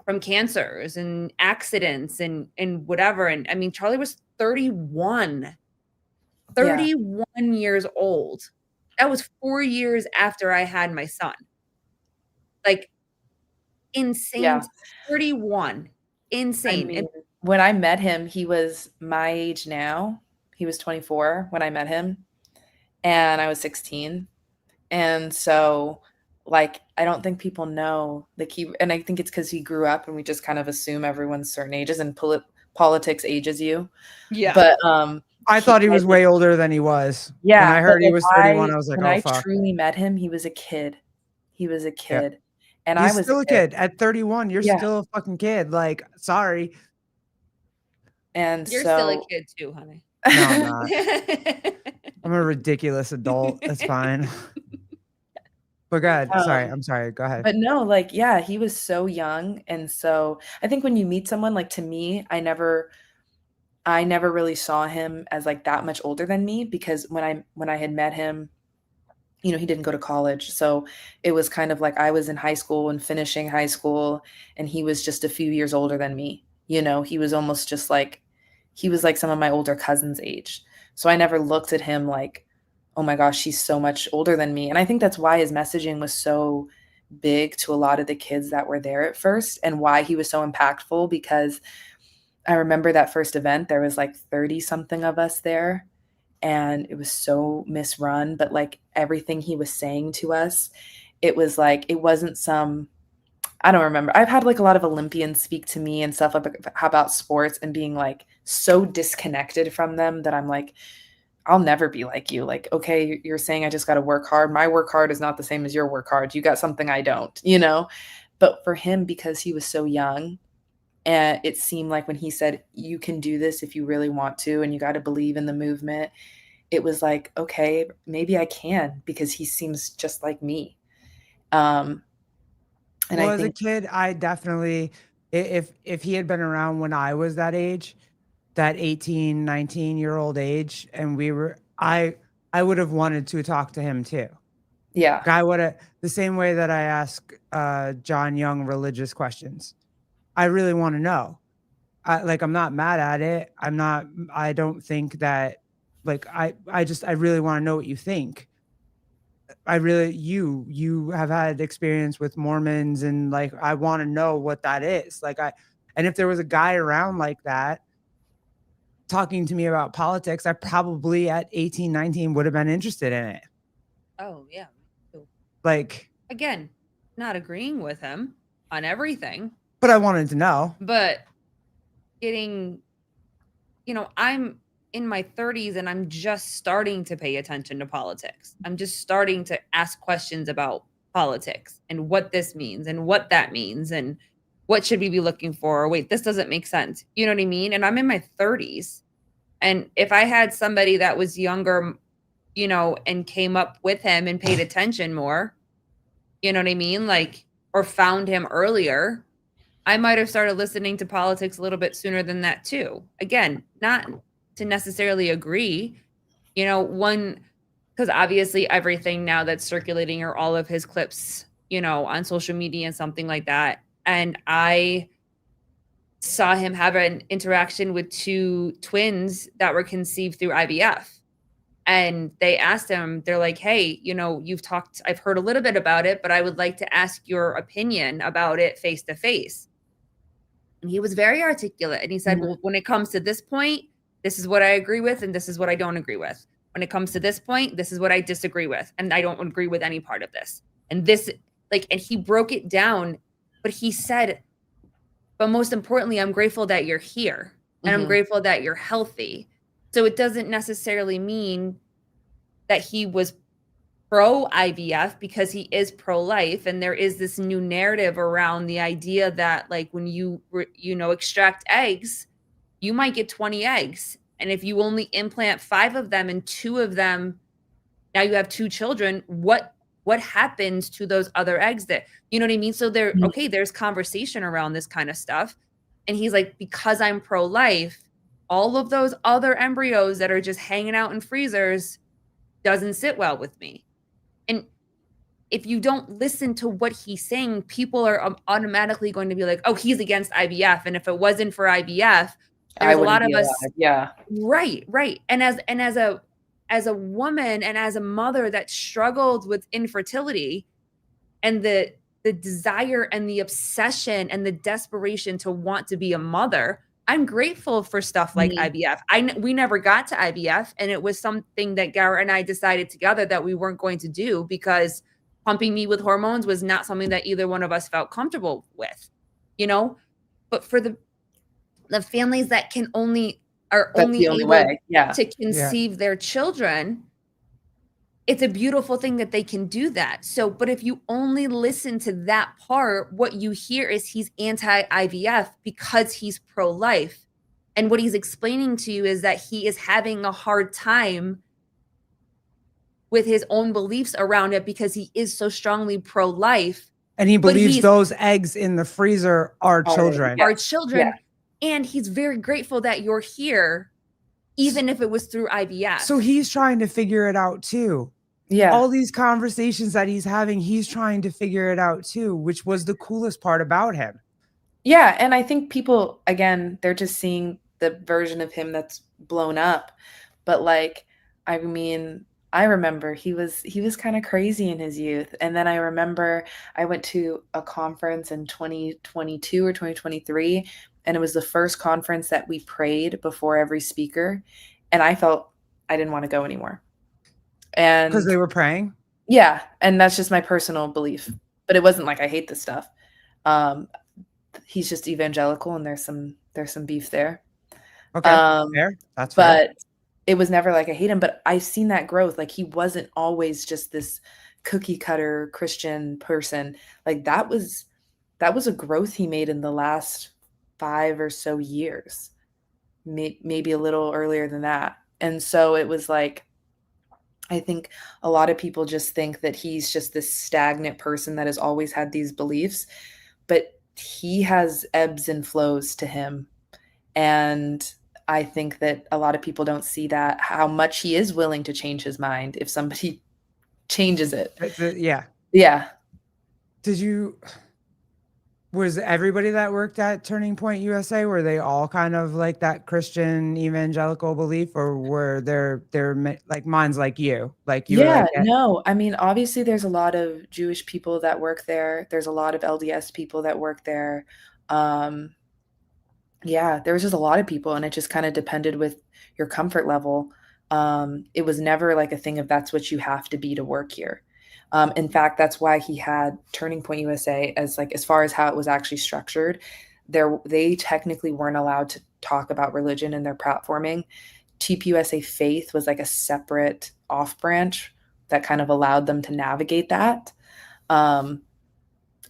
from cancers and accidents and whatever. And I mean, Charlie was 31 years old. That was 4 years after I had my son. Like, insane. Yeah. 31. Insane. I mean, when I met him, he was my age now. He was 24 when I met him, and I was 16. And so, like, I don't think people know, like, and I think it's because he grew up and we just kind of assume everyone's certain ages, and politics ages you. Yeah. But I thought he was way older than he was. When I heard he was 31, I was like, when oh, I fuck. truly met him, he was a kid. He was a Yeah. kid. And I He's was still a kid. At 31, you're Yeah. still a fucking kid. Like, sorry. And You're so still a kid too, honey. No, I'm not. I'm a ridiculous adult. That's fine. But go ahead. Sorry. I'm sorry. Go ahead. But no, like, yeah, he was so young. And so I think when you meet someone, like, to me, I never really saw him as like that much older than me, because when I had met him, you know, he didn't go to college. So it was kind of like I was in high school and finishing high school, and he was just a few years older than me. You know, he was almost just like, he was like some of my older cousins' age. So I never looked at him like, oh my gosh, he's so much older than me. And I think that's why his messaging was so big to a lot of the kids that were there at first, and why he was so impactful, because I remember that first event, there was like 30 something of us there, and it was so misrun, but like everything he was saying to us, it was like, it wasn't some, I don't remember. I've had like a lot of Olympians speak to me and stuff about sports, and being like so disconnected from them that I'm like, I'll never be like you. Like, okay, you're saying I just got to work hard. My work hard is not the same as your work hard. You got something I don't, you know? But for him, because he was so young, and it seemed like when he said, you can do this if you really want to, and you got to believe in the movement, it was like, okay, maybe I can, because he seems just like me. And well, I as a think, kid, I definitely, if he had been around when I was that age, that 18, 19-year-old age, and I would have wanted to talk to him too. yeah, I would have, the same way that I ask John Young religious questions. I really want to know. I'm not mad at it. I don't think that, like, I really want to know what you think. You have had experience with Mormons, and like, I want to know what that is. And if there was a guy around like that talking to me about politics, I probably at 18, 19 would have been interested in it. Oh, yeah. Like, Again, not agreeing with him on everything, but I wanted to know. but getting, you know, I'm in my 30s and I'm just starting to pay attention to politics. I'm just starting to ask questions about politics and what this means and what that means and what should we be looking for? Or wait, this doesn't make sense. You know what I mean? And I'm in my 30s. And if I had somebody that was younger, you know, and came up with him and paid attention more, you know what I mean? Like, or found him earlier, I might have started listening to politics a little bit sooner than that too. Again, not to necessarily agree, you know, because obviously everything now that's circulating are all of his clips, you know, on social media and something like that. And I saw him have an interaction with two twins that were conceived through IVF. And they asked him, they're like, hey, you know, I've heard a little bit about it, but I would like to ask your opinion about it face to face. And he was very articulate. And he said, well, when it comes to this point, this is what I agree with, and this is what I don't agree with. When it comes to this point, this is what I disagree with, and I don't agree with any part of this. And this, like, and he broke it down, but he said, but most importantly, I'm grateful that you're here, and I'm grateful that you're healthy. So it doesn't necessarily mean that he was pro IVF, because he is pro-life, and there is this new narrative around the idea that, like, when you extract eggs, you might get 20 eggs, and if you only implant 5 of them and 2 of them, now you have 2 children, what happens to those other eggs that, you know what I mean? So there's conversation around this kind of stuff. And he's like, because I'm pro-life, all of those other embryos that are just hanging out in freezers doesn't sit well with me. And if you don't listen to what he's saying, people are automatically going to be like, oh, he's against IVF. And if it wasn't for IVF, there's a lot of us. Yeah. Right. And as a woman and as a mother that struggled with infertility and the desire and the obsession and the desperation to want to be a mother, I'm grateful for stuff like IVF. We never got to IVF, and it was something that Garrett and I decided together that we weren't going to do because pumping me with hormones was not something that either one of us felt comfortable with, you know? But for the families that are only the only able way. to conceive their children, it's a beautiful thing that they can do that. So, but if you only listen to that part, what you hear is he's anti-IVF because he's pro-life. And what he's explaining to you is that he is having a hard time with his own beliefs around it because he is so strongly pro-life. And he believes those eggs in the freezer are children. Are children. Yeah. And he's very grateful that you're here, even if it was through IVF. So he's trying to figure it out too. Yeah. All these conversations that he's having, he's trying to figure it out too, which was the coolest part about him. Yeah. And I think people, again, they're just seeing the version of him that's blown up. But like, I mean, I remember he was kind of crazy in his youth. And then I remember I went to a conference in 2022 or 2023, and it was the first conference that we prayed before every speaker. And I felt I didn't want to go anymore. And because they were praying? Yeah. And that's just my personal belief. But it wasn't like I hate this stuff. He's just evangelical, and there's some beef there. Okay. Fair. That's fair. But it was never like I hate him, but I've seen that growth. Like he wasn't always just this cookie cutter Christian person. Like that was a growth he made in the last 5 or so years, maybe a little earlier than that. And so it was like, I think a lot of people just think that he's just this stagnant person that has always had these beliefs, but he has ebbs and flows to him. And I think that a lot of people don't see that, how much he is willing to change his mind if somebody changes it. Yeah. Yeah. Was everybody that worked at Turning Point USA, were they all kind of like that Christian evangelical belief, or were there like minds like you? Like you were like, no. I mean, obviously there's a lot of Jewish people that work there. There's a lot of LDS people that work there. Yeah, there was just a lot of people, and it just kind of depended with your comfort level. It was never like a thing of that's what you have to be to work here. In fact, that's why he had Turning Point USA as far as how it was actually structured. They technically weren't allowed to talk about religion in their platforming. TPUSA Faith was like a separate off branch that kind of allowed them to navigate that.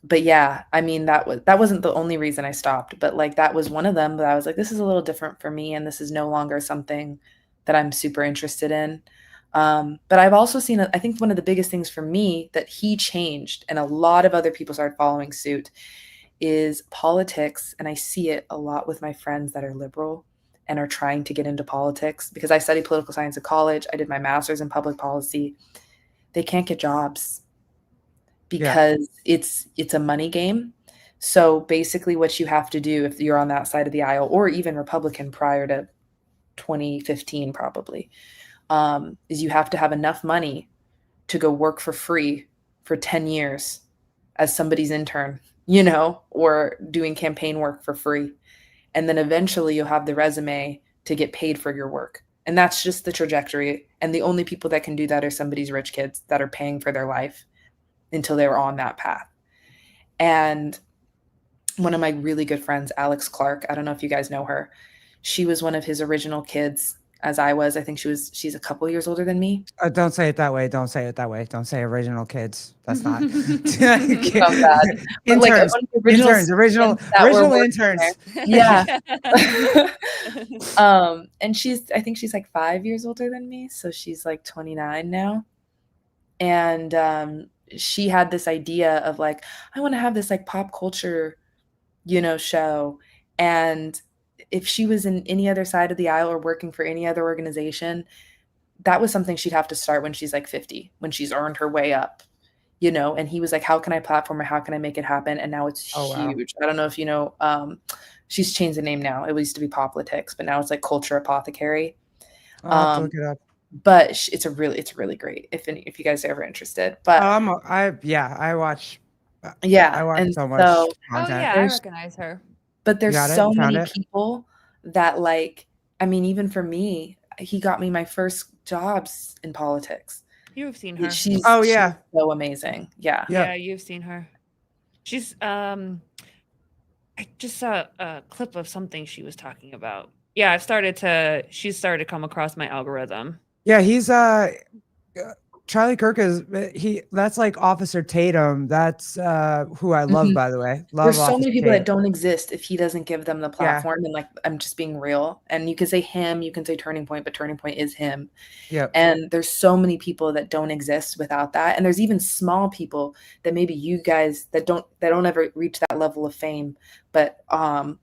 But yeah, I mean, that wasn't the only reason I stopped, but like that was one of them that I was like, this is a little different for me, and this is no longer something that I'm super interested in. But I've also seen, I think one of the biggest things for me that he changed, and a lot of other people started following suit, is politics. And I see it a lot with my friends that are liberal and are trying to get into politics, because I studied political science at college. I did my master's in public policy. They can't get jobs because it's a money game. So basically what you have to do if you're on that side of the aisle, or even Republican prior to 2015 probably, is you have to have enough money to go work for free for 10 years as somebody's intern, or doing campaign work for free. And then eventually you'll have the resume to get paid for your work. And that's just the trajectory. And the only people that can do that are somebody's rich kids that are paying for their life until they were on that path. And one of my really good friends, Alex Clark, I don't know if you guys know her. She was one of his original kids, as I was. I think she's a couple years older than me. Don't say it that way. Don't say it that way. Don't say original kids. That's not. Interns. Original interns. Yeah. And I think she's like 5 years older than me. So she's like 29 now. And she had this idea of like, I want to have this like pop culture, show. And if she was in any other side of the aisle or working for any other organization, that was something she'd have to start when she's like 50, when she's earned her way up, and he was like, how can I platform it? How can I make it happen? And now it's huge. Wow. I don't know if you know, she's changed the name now. It used to be Politics, but now it's like Culture Apothecary. I'll have to look it up. But it's really great if you guys are ever interested. But I watch. Yeah, I watch and so much content. Oh yeah, I recognize her. But there's so many people that, like, I mean, even for me, he got me my first jobs in politics. You've seen her. She's yeah. so amazing. Yeah. Yeah. Yeah, you've seen her. She's I just saw a clip of something she was talking about. Yeah, she's started to come across my algorithm. Yeah, he's Charlie Kirk is that's like Officer Tatum. That's who I love, by the way. Love There's so Officer many people that Tatum. don't exist if he doesn't give them the Yeah. platform. And like, I'm just being real. And you can say him, you can say Turning Point, but Turning Point is him. Yep. And there's so many people that don't exist without that. And there's even small people that maybe you guys that don't ever reach that level of fame, but are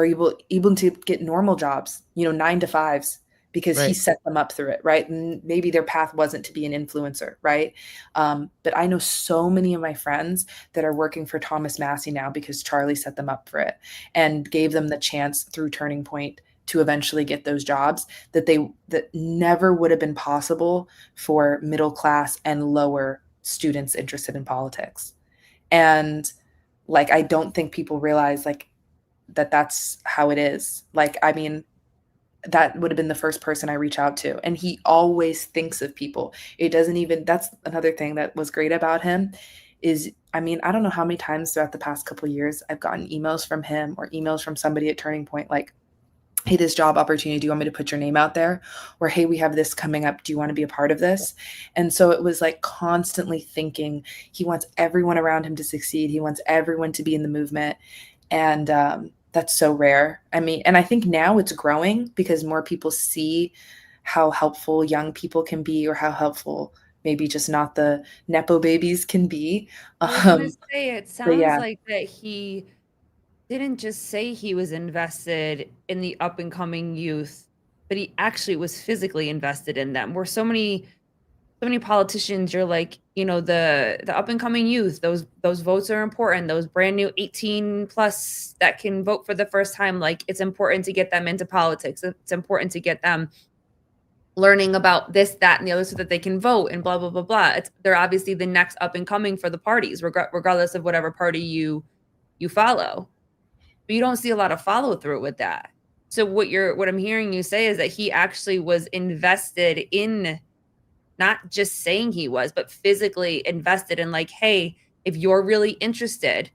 able to get normal jobs, 9 to 5s, because he Right. set them up through it, right? And maybe their path wasn't to be an influencer, right? But I know so many of my friends that are working for Thomas Massey now because Charlie set them up for it and gave them the chance through Turning Point to eventually get those jobs that never would have been possible for middle class and lower students interested in politics. And like, I don't think people realize like that's how it is. Like, I mean, that would have been the first person I reach out to. And he always thinks of people. That's another thing that was great about him is, I mean, I don't know how many times throughout the past couple of years I've gotten emails from him or emails from somebody at Turning Point, like, hey, this job opportunity, do you want me to put your name out there? Or, hey, we have this coming up. Do you want to be a part of this? And so it was like constantly thinking, he wants everyone around him to succeed. He wants everyone to be in the movement. And that's so rare. I mean, and I think now it's growing because more people see how helpful young people can be, or how helpful maybe just not the Nepo babies can be. I was gonna say, it sounds yeah. like that he didn't just say he was invested in the up and coming youth, but he actually was physically invested in them. Where so many politicians, you're like, the up and coming youth, those votes are important. Those brand new 18 plus that can vote for the first time. Like, it's important to get them into politics. It's important to get them learning about this, that, and the other so that they can vote and blah, blah, blah, blah. They're obviously the next up and coming for the parties, regardless of whatever party you follow. But you don't see a lot of follow through with that. So what I'm hearing you say is that he actually was invested in, not just saying he was, but physically invested in, like, hey, if you're really interested,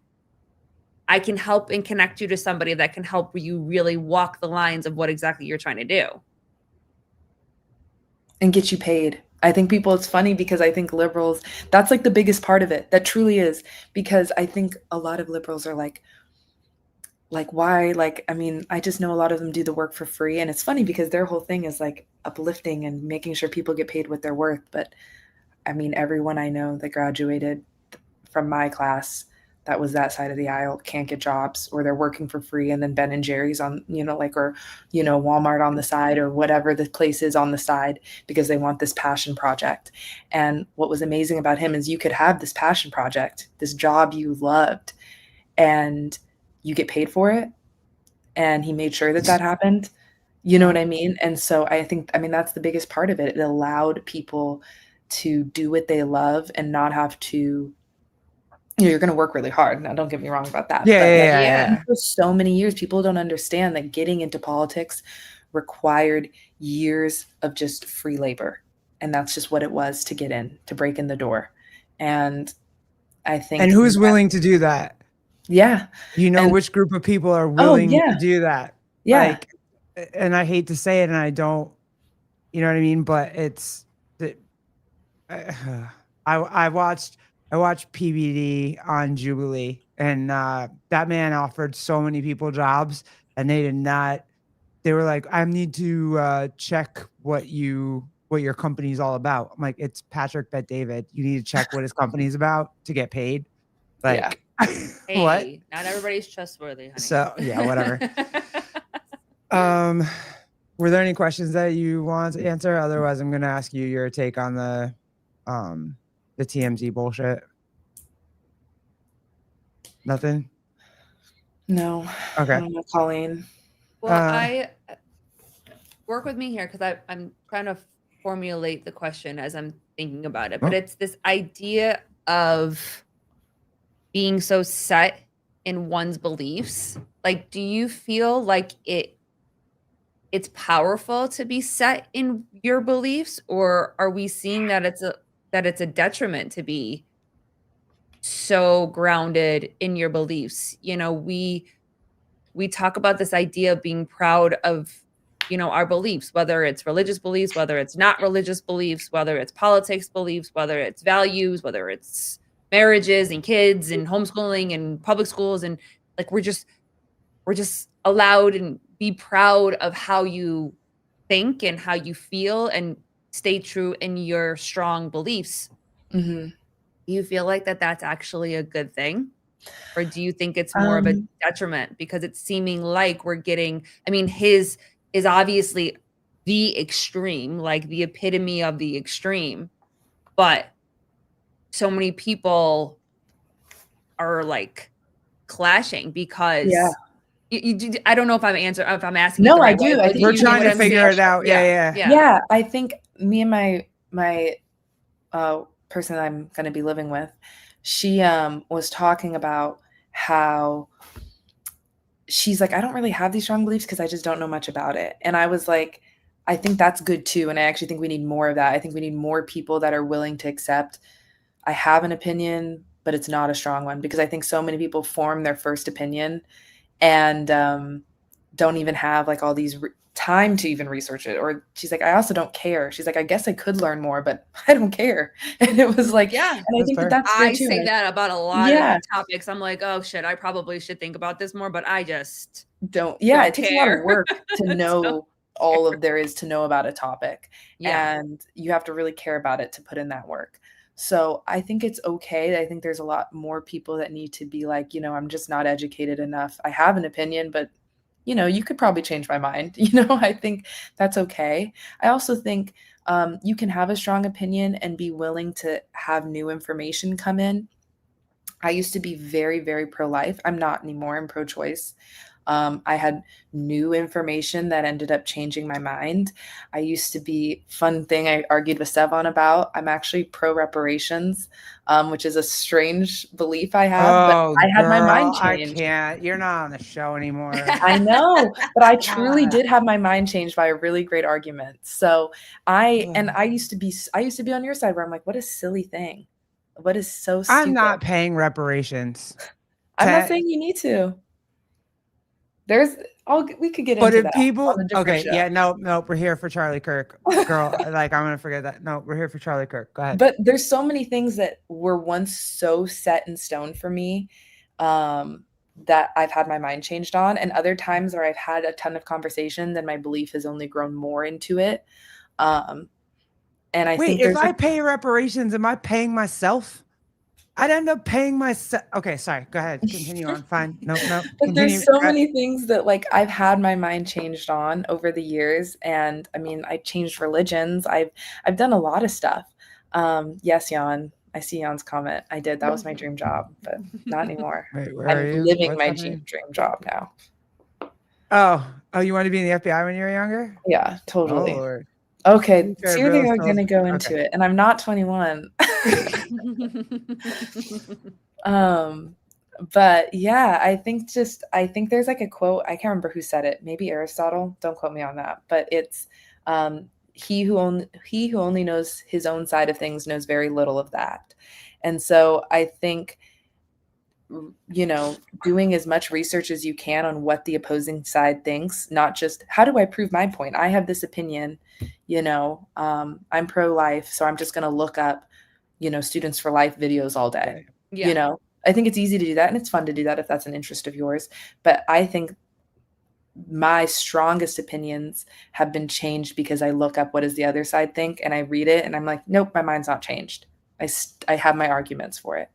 I can help and connect you to somebody that can help you really walk the lines of what exactly you're trying to do. And get you paid. I think it's funny because I think liberals, that's like the biggest part of it. That truly is, because I think a lot of liberals are like, why? Like, I mean, I just know a lot of them do the work for free. And it's funny because their whole thing is like uplifting and making sure people get paid what they're worth. But I mean, everyone I know that graduated from my class that was that side of the aisle can't get jobs, or they're working for free. And then Ben and Jerry's on, or Walmart on the side, or whatever the place is on the side, because they want this passion project. And what was amazing about him is you could have this passion project, this job you loved, and you get paid for it. And he made sure that happened. You know what I mean? And so I think, that's the biggest part of it. It allowed people to do what they love and not have to, you're going to work really hard. Now, don't get me wrong about that. Yeah. For so many years, people don't understand that getting into politics required years of just free labor. And that's just what it was to get in, to break in the door. And I think. And who's willing to do that? Yeah. Which group of people are willing to do that? Yeah. Like, and I hate to say it, and I don't, you know what I mean? But it's, I watched PBD on Jubilee, and that man offered so many people jobs, and they did not. They were like, I need to check what your company's all about. I'm like, it's Patrick Bet David. You need to check what his company's about to get paid. Like, hey, what? Not everybody's trustworthy, honey. So yeah, whatever. Were there any questions that you want to answer? Otherwise, I'm gonna ask you your take on the TMZ bullshit. Nothing? No. Okay. I don't know, Colleen. Well, I work with me here because I'm trying to formulate the question as I'm thinking about it. But it's this idea of being so set in one's beliefs. Like, do you feel like it it's powerful to be set in your beliefs, or are we seeing that it's a detriment to be so grounded in your beliefs? We talk about this idea of being proud of, our beliefs, whether it's religious beliefs, whether it's not religious beliefs, whether it's politics beliefs, whether it's values, whether it's marriages and kids and homeschooling and public schools, and like we're just allowed and be proud of how you think and how you feel and stay true in your strong beliefs. Mhm. Do you feel like that's actually a good thing? Or do you think it's more of a detriment because it's seeming like we're getting, I mean, his is obviously the extreme, like the epitome of the extreme, but so many people are like clashing Yeah. because I don't know if I'm asking it No, the I right way, do. I but think We're you you get trying what to I'm figure saying? it out. Yeah. Yeah. Yeah. Yeah, I think me and my person I'm going to be living with, she was talking about how she's like, I don't really have these strong beliefs because I just don't know much about it. And I was like, I think that's good too. And I actually think we need more of that. I think we need more people that are willing to accept, I have an opinion, but it's not a strong one, because I think so many people form their first opinion and don't even have like all these time to even research it. Or she's like, I also don't care. She's like, I guess I could learn more, but I don't care. And it was like, Yeah. and I That's think fair. that's fair I too. say And that about a lot of yeah, topics. I'm like, oh shit, I probably should think about this more, but I just yeah, don't it takes a lot of care. work to Don't know all care. of there is to know about a topic. Yeah. And you have to really care about it to put in that work. So I think it's okay. I think there's a lot more people that need to be like, I'm just not educated enough. I have an opinion, but you could probably change my mind. I think that's okay. I also think you can have a strong opinion and be willing to have new information come in. I used to be very, very pro-life. I'm not anymore. I'm pro-choice. I had new information that ended up changing my mind. I used to be, fun thing I argued with Sevon about, I'm actually pro reparations, which is a strange belief I have, but Oh, I had my mind girl, I changed. can't. You're not on the show anymore. I know, but I truly God. did have my mind changed by a really great argument. So I used to be on your side where I'm like, what a silly thing. What is so I'm stupid? not paying reparations. I'm not To, saying you need to. We could get but into if that people, on a different show. yeah, no, we're here for Charlie Kirk. Girl, like I'm gonna forget that. No, we're here for Charlie Kirk. Go ahead. But there's so many things that were once so set in stone for me, that I've had my mind changed on, and other times where I've had a ton of conversations and my belief has only grown more into it. And I Wait, think if there's I pay reparations, am I paying myself? I'd end up paying myself. Okay, sorry. Go ahead. Continue on. Fine. No. but Continue. there's so many things that like I've had my mind changed on over the years. And I mean, I changed religions. I've done a lot of stuff. Yes, Jan. I see Jan's comment. I did. That was my dream job, but not anymore. Wait, where I'm are you? living What's my happening? dream job now. Oh, you want to be in the FBI when you were younger? Yeah, Oh totally. Lord. Okay, Fair, so you're Bill going to go into okay. it, and I'm not 21. But yeah, I think there's like a quote, I can't remember who said it, maybe Aristotle, don't quote me on that, but it's he who only knows his own side of things knows very little of that. And so I think doing as much research as you can on what the opposing side thinks, not just how do I prove my point? I have this opinion, I'm pro-life, so I'm just going to look up, Students for Life videos all day. Yeah. I think it's easy to do that, and it's fun to do that if that's an interest of yours. But I think my strongest opinions have been changed because I look up what does the other side think, and I read it, and I'm like, nope, my mind's not changed. I have my arguments for it.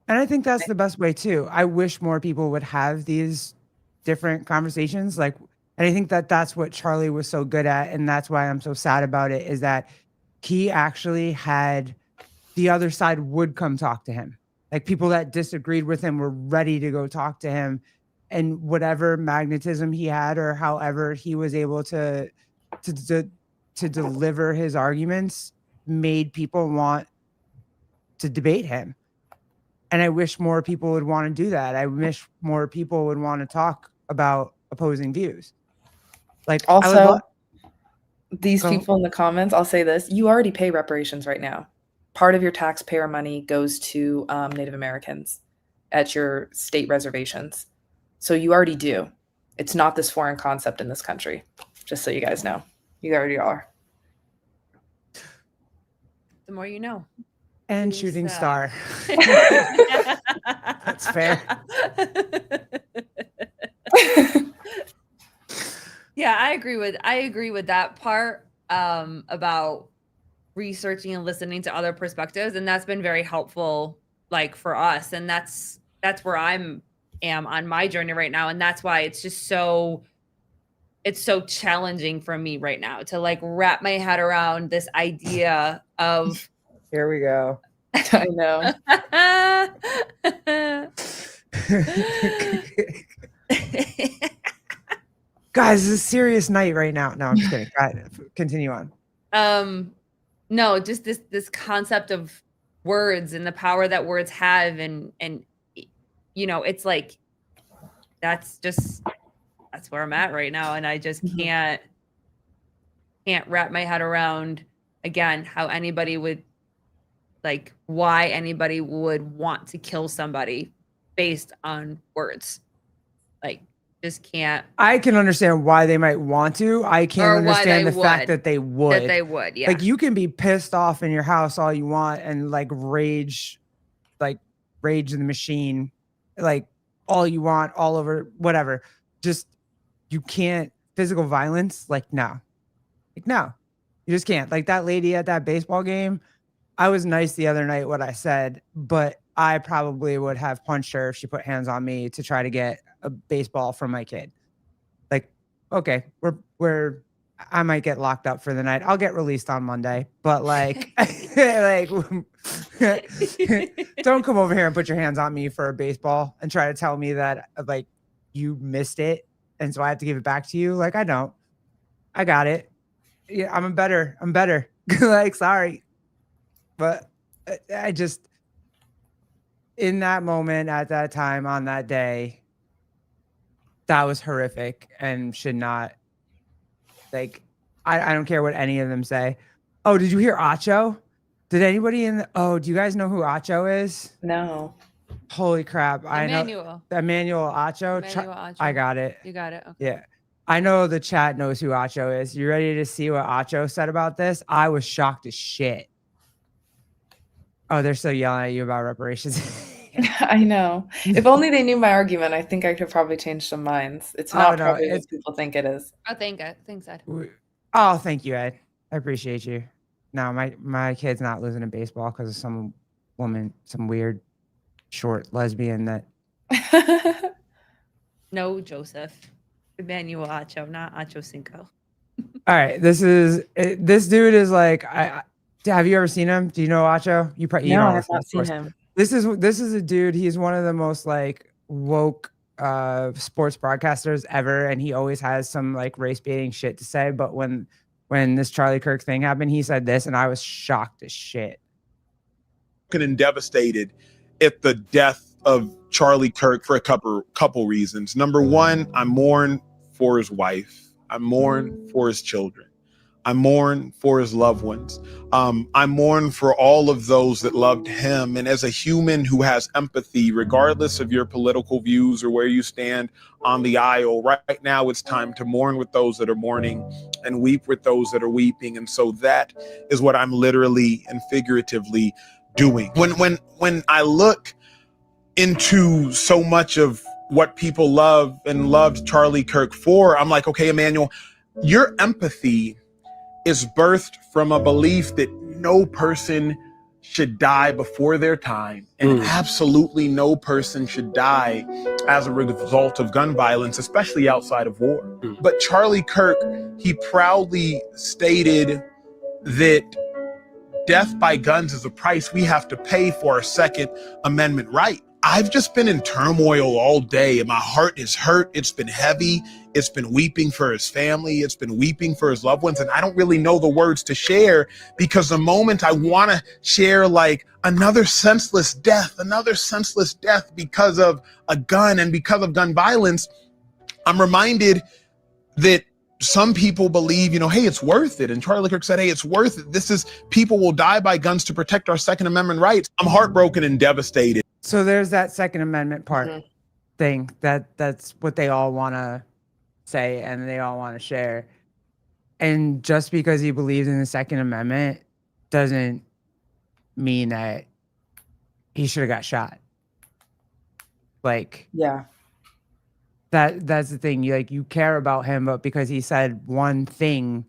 And I think that's the best way too. I wish more people would have these different conversations. And I think that that's what Charlie was so good at. And that's why I'm so sad about it, is that he actually had the other side would come talk to him. Like people that disagreed with him were ready to go talk to him, and whatever magnetism he had or however he was able to deliver his arguments made people want to debate him. And I wish more people would want to do that. I wish more people would want to talk about opposing views. Like, I would Also, these Go. people in the comments, I'll say this: you already pay reparations right now. Part of your taxpayer money goes to Native Americans at your state reservations, so you already do. It's not this foreign concept in this country. Just so you guys know, you already are. The more you know. and Who's shooting that? star. That's fair. Yeah, I agree with that part about researching and listening to other perspectives, and that's been very helpful, like for us, and that's where am on my journey right now, and that's why it's just so challenging for me right now to like wrap my head around this idea of Here we go. I know. Guys, it's a serious night right now. No, I'm just kidding. Go ahead. Continue on. No, just this concept of words and the power that words have, and you know, it's like that's where I'm at right now, and I just can't wrap my head around again how anybody would, like, why anybody would want to kill somebody based on words. Like, just can't. I can understand why they might want to. I can't Or why understand they the fact would. that they would. That they would, yeah. Like, you can be pissed off in your house all you want and like rage the machine, like all you want, all over, whatever. Just, you can't. Physical violence, like, no. Like, no. You just can't. Like that lady at that baseball game, I was nice the other night what I said, but I probably would have punched her if she put hands on me to try to get a baseball from my kid. Like, okay, I might get locked up for the night. I'll get released on Monday, but like, like, don't come over here and put your hands on me for a baseball and try to tell me that like you missed it and so I have to give it back to you. Like, I don't. I got it. Yeah, I'm better. Like, sorry. But I just, in that moment, at that time, on that day, that was horrific and should not, like, I don't care what any of them say. Oh, did you hear Acho? Did anybody do you guys know who Acho is? No. Holy crap. Emmanuel. I know. Emmanuel Acho. Emmanuel Acho. I got it. You got it. Okay. Yeah. I know the chat knows who Acho is. You ready to see what Acho said about this? I was shocked as shit. Oh, they're still yelling at you about reparations. I know. If only they knew my argument, I think I could probably change some minds. It's not probably what people think it is. Oh, thanks, Ed. Oh, thank you, Ed. I appreciate you. No, my kid's not losing in baseball because of some woman, some weird short lesbian that. No, Joseph. Emmanuel Acho, not Acho Cinco. All right, this dude is like, have you ever seen him? Do you know Acho? You probably No, I have not seen him. This is a dude. He's one of the most like woke sports broadcasters ever, and he always has some like race baiting shit to say. But when this Charlie Kirk thing happened, he said this, and I was shocked as shit. And devastated at the death of Charlie Kirk for a couple reasons. Number one, I mourn for his wife. I mourn for his children. I mourn for his loved ones. I mourn for all of those that loved him. And as a human who has empathy, regardless of your political views or where you stand on the aisle, right now it's time to mourn with those that are mourning and weep with those that are weeping. And so that is what I'm literally and figuratively doing. When I look into so much of what people love and loved Charlie Kirk for, I'm like, okay, Emmanuel, your empathy is birthed from a belief that no person should die before their time, and absolutely no person should die as a result of gun violence, especially outside of war. But Charlie Kirk, he proudly stated that death by guns is a price we have to pay for our Second Amendment right. I've just been in turmoil all day and my heart is hurt. It's been heavy. It's been weeping for his family. It's been weeping for his loved ones. And I don't really know the words to share, because the moment I want to share like another senseless death because of a gun and because of gun violence, I'm reminded that some people believe, hey, it's worth it. And Charlie Kirk said, hey, it's worth it. People will die by guns to protect our Second Amendment rights. I'm heartbroken and devastated. So there's that Second Amendment part thing that's what they all want to say and they all want to share. And just because he believes in the Second Amendment doesn't mean that he should have got shot. Like, Yeah. That's the thing. You care about him, but because he said one thing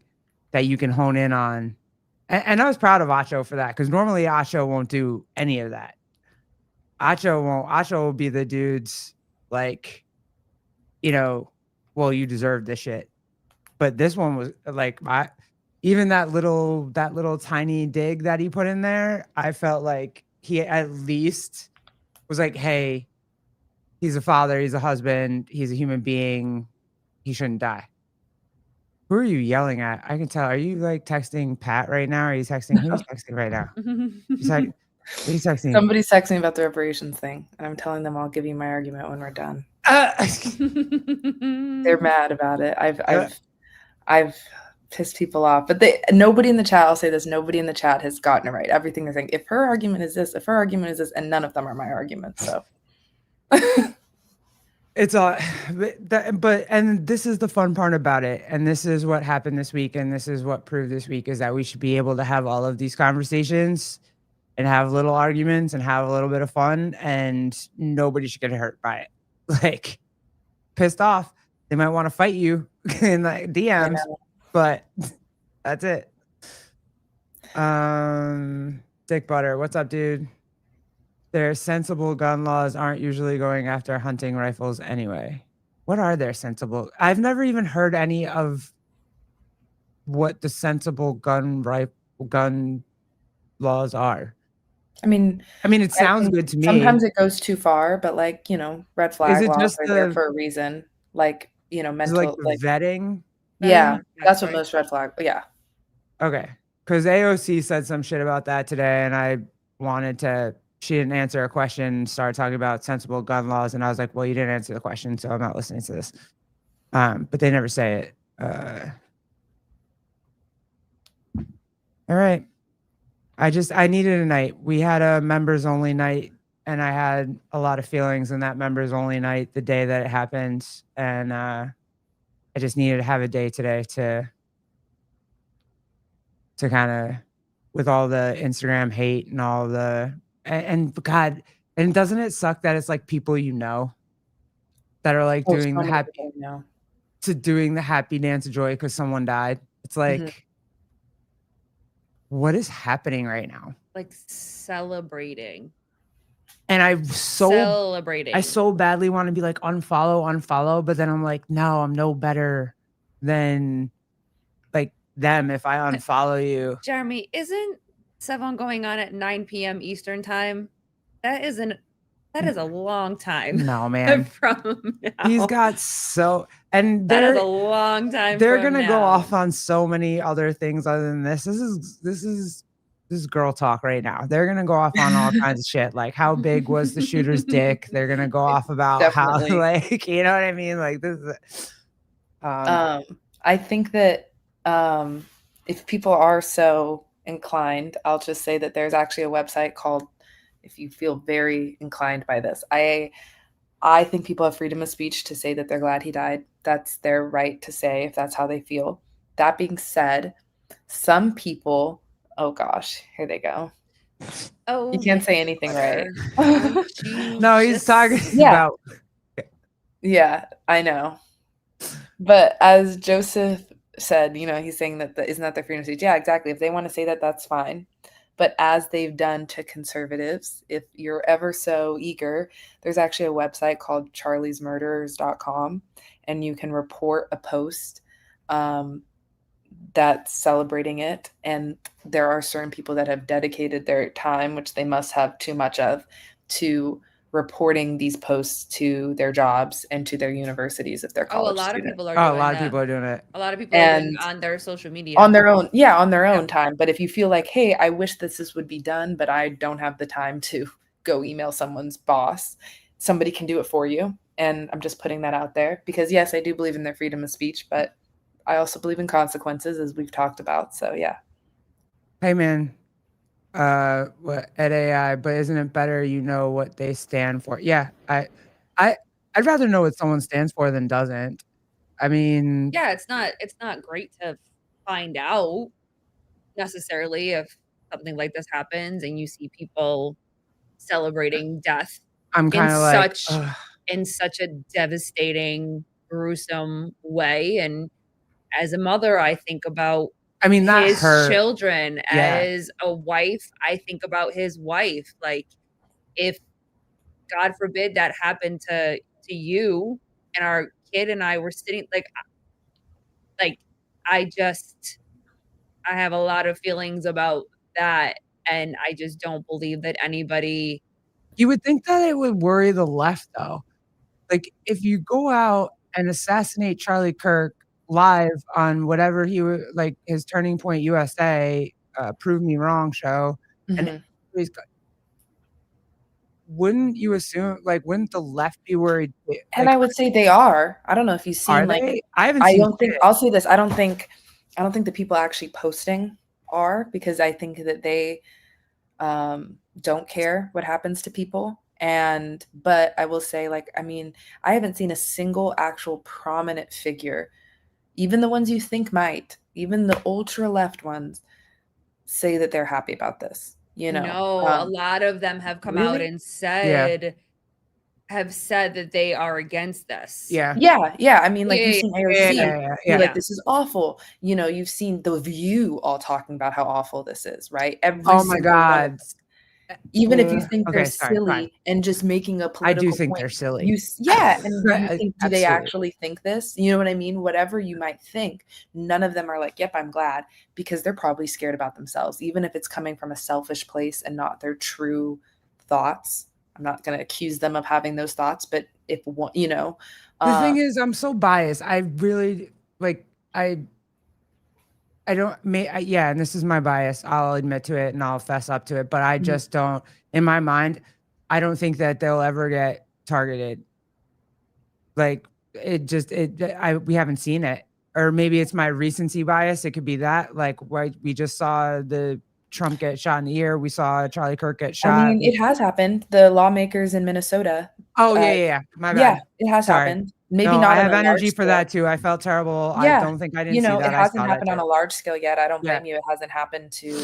that you can hone in on. And I was proud of Acho for that, because normally Acho won't do any of that. Acho won't. Acho will be the dude's like, well, you deserve this shit. But this one was like, even that little tiny dig that he put in there, I felt like he at least was like, hey, he's a father, he's a husband, he's a human being, he shouldn't die. Who are you yelling at? I can tell. Are you like texting Pat right now? Or are you texting? Who's texting right now? He's like, what are you texting? Somebody's texting me about the reparations thing, and I'm telling them I'll give you my argument when we're done. They're mad about it. I've pissed people off, but nobody in the chat, I'll say this, nobody in the chat has gotten it right. Everything they're saying, if her argument is this, and none of them are my arguments. So it's all, and this is the fun part about it. And this is what happened this week. And this is what proved this week, is that we should be able to have all of these conversations and have little arguments and have a little bit of fun, and nobody should get hurt by it. Like, pissed off, they might want to fight you in like DMs, but that's it. Dick Butter, what's up, dude? Their sensible gun laws aren't usually going after hunting rifles anyway. What are their sensible? I've never even heard any of what the sensible gun laws are. I mean, it sounds good to me. Sometimes it goes too far, but like, red flag laws are there for a reason. Like, mental, like vetting. Yeah, that's what most red flag. Yeah. Okay, because AOC said some shit about that today, and I wanted to. She didn't answer a question. Started talking about sensible gun laws, and I was like, "Well, you didn't answer the question, so I'm not listening to this." But they never say it. All right. I needed a night. We had a members only night, and I had a lot of feelings in that members only night the day that it happened, and I just needed to have a day today to kind of, with all the Instagram hate and all the and God, and doesn't it suck that it's like people that are like doing the happy dance of joy because someone died. It's like, what is happening right now? Like celebrating. And I so badly want to be like unfollow, but then I'm like, no, I'm no better than like them if I unfollow you. Jeremy, isn't Sevon going on at 9 p.m. Eastern time? That is a long time. No, man. From now. He's got and that is a long time. They're gonna go off on so many other things other than this. This is girl talk right now. They're gonna go off on all kinds of shit, like how big was the shooter's dick. They're gonna go off about how, like, you know what I mean? Like, this is I think that if people are so inclined, I'll just say that there's actually a website called, if you feel very inclined by this, I think people have freedom of speech to say that they're glad he died. That's their right to say if that's how they feel. That being said, some people, oh gosh, here they go. Oh, you can't say anything right. No, he's talking about. Yeah, I know. But as Joseph said, he's saying that isn't that their freedom of speech? Yeah, exactly. If they want to say that, that's fine. But as they've done to conservatives, if you're ever so eager, there's actually a website called charliesmurderers.com, and you can report a post that's celebrating it. And there are certain people that have dedicated their time, which they must have too much of, to reporting these posts to their jobs and to their universities if they're college students. A lot of people are doing it. A lot of people are doing it on their social media. On their own. Yeah, on their own time. But if you feel like, hey, I wish this would be done, but I don't have the time to go email someone's boss, somebody can do it for you. And I'm just putting that out there because, yes, I do believe in their freedom of speech, but I also believe in consequences, as we've talked about. So yeah. Hey man, what at AI, but isn't it better you know what they stand for? Yeah, I'd rather know what someone stands for than doesn't. I mean, Yeah, it's not great to find out necessarily if something like this happens and you see people celebrating death I'm in kind of like, such a devastating, gruesome way. And as a mother, I think about I mean, not his her. children. Yeah. As a wife, I think about his wife. Like, if God forbid that happened to you and our kid and I were sitting like I have a lot of feelings about that, and I just don't believe that anybody. You would think that it would worry the left, though. Like, if you go out and assassinate Charlie Kirk live on whatever he would like his Turning Point USA, Prove Me Wrong show, and Mhm. everybody's go wouldn't you assume like, wouldn't the left be worried? And Like, I would say they are. I don't know if you've are seen, like, they? I haven't I seen don't think shit. I'll say this, I don't think the people actually posting are, because I think that they don't care what happens to people. But I will say, like, I mean, I haven't seen a single actual prominent figure, even the ones you think might, even the ultra left ones, say that they're happy about this, you know. No, a lot of them have come out Really? and Yeah. said that they are against this. Yeah. Yeah. I mean, like, you've Yeah, seen Yeah, AOC yeah, be yeah. like, "This is awful." You know, you've seen The View all talking about how awful this is, right? Every Oh my single one of god. them. Even if you think they're Okay, sorry, fine. silly and just making a I do political think point, they're silly. and you think, do they Absolutely. actually think this? You know what I mean? Whatever you might think, none of them are like, "Yep, I'm glad," because they're probably scared about themselves, even if it's coming from a selfish place and not their true thoughts. I'm not gonna accuse them of having those thoughts, but if one, you know, The uh, thing is, I'm so biased. I really like I don't yeah, and this is my bias. I'll admit to it and I'll fess up to it, but I Mhm. just don't in my mind, I don't think that they'll ever get targeted. Like we haven't seen it. Or maybe it's my recency bias. It could be that. Like we just saw the Trump get shot in the ear. We saw Charlie Kirk get I shot. mean, it has happened. The lawmakers in Minnesota, Oh uh, yeah. My yeah, bad. it has Sorry. happened. Maybe No, I not on have a large energy for scale. that too. I felt terrible. I Yeah, don't think I you didn't see know, it that. I hasn't saw that happened on too. a large scale yet. I don't Yeah. blame you. It hasn't happened to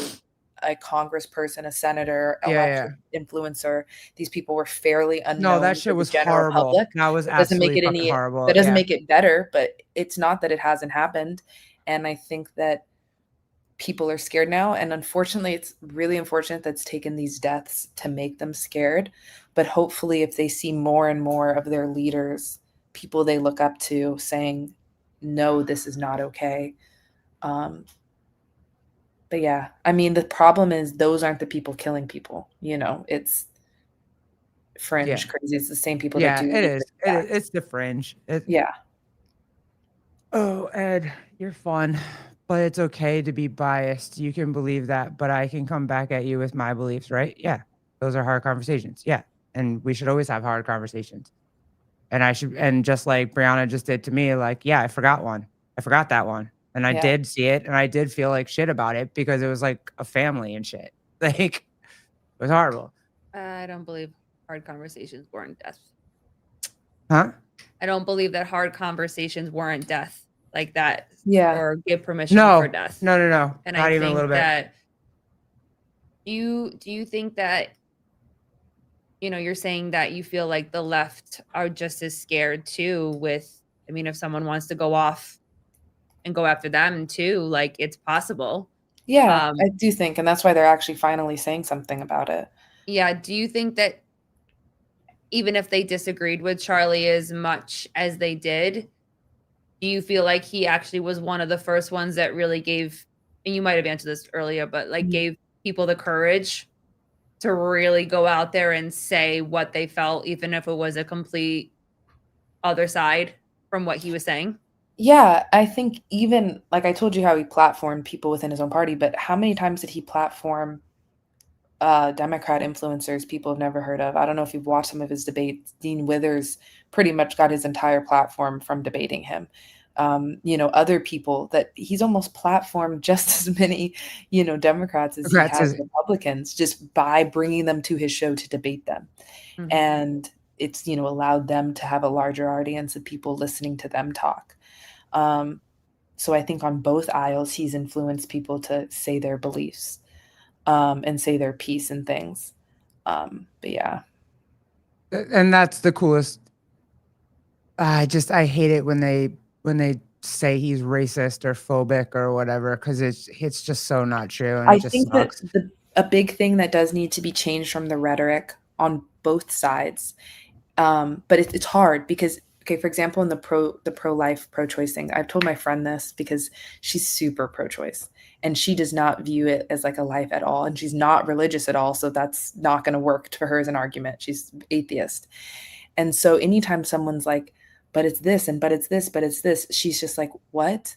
a congressperson, a senator, Yeah. elected influencer. These people were fairly No, that unknown shit to the was general horrible. public. That was That doesn't make absolutely it fucking any horrible. that doesn't Yeah. make it better, but it's not that it hasn't happened. And I think that people are scared now, and unfortunately, it's really unfortunate that's taken these deaths to make them scared. But hopefully, if they see more and more of their leaders, people they look up to, saying, "No, this is not okay." Um, but yeah, I mean, the problem is those aren't the people killing people. You know, it's fringe Yeah. crazy. It's the same people that Yeah, do it these is. attacks. It's the fringe. Yeah, Oh, Ed, you're fun, but it's okay to be biased. You can believe that, but I can come back at you with my beliefs, right? Yeah. Those are hard conversations. Yeah. And we should always have hard conversations. And just like Brianna just did to me, like, yeah, I forgot one. I forgot that one. And I yeah. did see it and I did feel like shit about it because it was like a family and shit. Like, it was horrible. I don't believe hard conversations warrant death. Huh? I don't believe that hard conversations warrant death like that. Yeah. Or give permission No. for death. No. And Not I even a think little bit. that do you think that, you know, you're saying that you feel like the left are just as scared too with, I mean, if someone wants to go off and go after them too, like, it's possible. Yeah, I do think, and that's why they're actually finally saying something about it. Yeah. Do you think that even if they disagreed with Charlie as much as they did, do you feel like he actually was one of the first ones that really gave, and you might have answered this earlier, but like Mhm. gave people the courage to really go out there and say what they felt, even if it was a complete other side from what he was saying? Yeah, I think, even like I told you how he platformed people within his own party, but how many times did he platform Democrat influencers people have never heard of? I don't know if you've watched some of his debates. Dean Withers pretty much got his entire platform from debating him. other people that he's almost platformed just as many, Democrats as he Congrats. has Republicans, just by bringing them to his show to debate them. Mhm. And it's, allowed them to have a larger audience of people listening to them talk. So I think on both aisles, he's influenced people to say their beliefs, and say their piece and things. But yeah. And that's the coolest. I hate it when they say he's racist or phobic or whatever, because it's just so not true, and I it just think sucks. that a big thing that does need to be changed from the rhetoric on both sides, but it's hard because, okay, for example, in the pro-life, pro-choice thing, I've told my friend this because she's super pro-choice and she does not view it as like a life at all, and she's not religious at all, so that's not going to work for her as an argument. She's atheist. And so anytime someone's like, but it's this, and but it's this, but it's this, she's just like, what?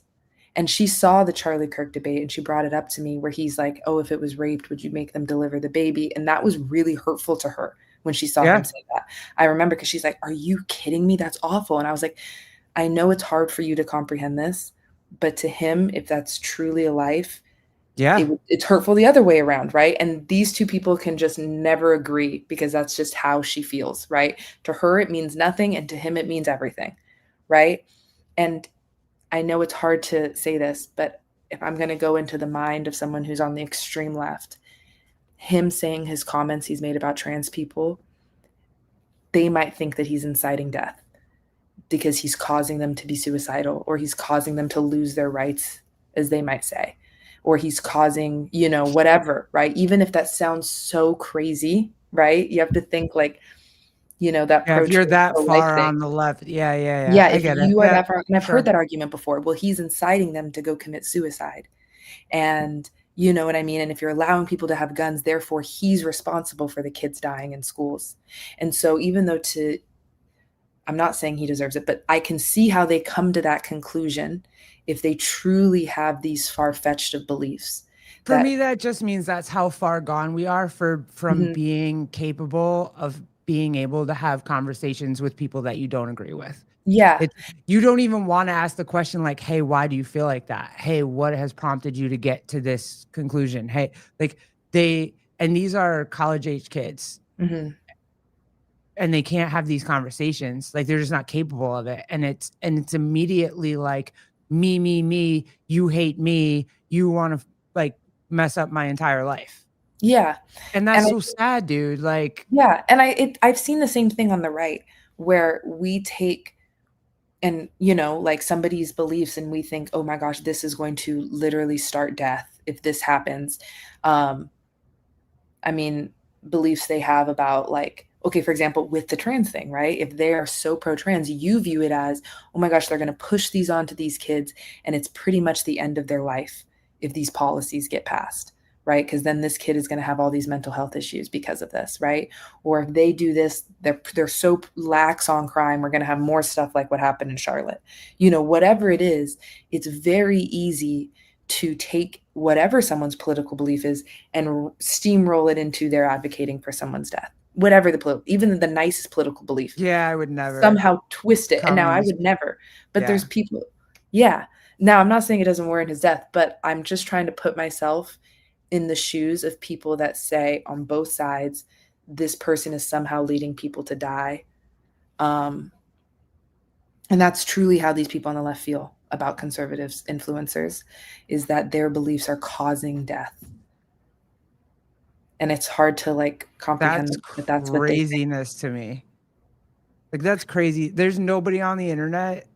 And she saw the Charlie Kirk debate and she brought it up to me where he's like, oh, if it was raped, would you make them deliver the baby? And that was really hurtful to her when she saw him say that. I remember, because she's like, are you kidding me? That's awful. And I was like, I know it's hard for you to comprehend this, but to him, if that's truly a life, it's hurtful the other way around, right? And these two people can just never agree because that's just how she feels, right? To her, it means nothing, and to him, it means everything, right? And I know it's hard to say this, but if I'm going to go into the mind of someone who's on the extreme left, him saying his comments he's made about trans people, they might think that he's inciting death because he's causing them to be suicidal, or he's causing them to lose their rights, as they might say, or he's causing, whatever, right? Even if that sounds so crazy, right? You have to think like, that if you're that far thing on the left, yeah, if you are that far, and I've heard that argument before. Well, he's inciting them to go commit suicide, and you know what I mean? And if you're allowing people to have guns, therefore he's responsible for the kids dying in schools. And so even though I'm not saying he deserves it, but I can see how they come to that conclusion if they truly have these far-fetched of beliefs. For me, that just means that's how far gone we are from being capable of being able to have conversations with people that you don't agree with. Yeah. You don't even want to ask the question like, hey, why do you feel like that? Hey, what has prompted you to get to this conclusion? Hey, like these are college-age kids. Mm-hmm. And they can't have these conversations. Like, they're just not capable of it. And it's immediately like, me, you hate me, you want to like mess up my entire life. Yeah. And that's so sad, dude. Like, yeah. And I've seen the same thing on the right, where we take and, like somebody's beliefs and we think, oh my gosh, this is going to literally start death if this happens. I mean, beliefs they have about like, okay, for example, with the trans thing, right? If they are so pro-trans, you view it as, oh my gosh, they're going to push these onto these kids, and it's pretty much the end of their life if these policies get passed, right? Because then this kid is going to have all these mental health issues because of this, right? Or if they do this, they're so lax on crime, we're going to have more stuff like what happened in Charlotte. Whatever it is, it's very easy to take whatever someone's political belief is and steamroll it into their advocating for someone's death. Whatever even the nicest political belief. Yeah, I would never somehow twist it. And now I would never. But there's people. Yeah. Now I'm not saying it doesn't warrant his death, but I'm just trying to put myself in the shoes of people that say on both sides, this person is somehow leading people to die. And that's truly how these people on the left feel about conservatives, influencers, is that their beliefs are causing death. And it's hard to like comprehend that's craziness to me. Like, that's crazy. There's nobody on the internet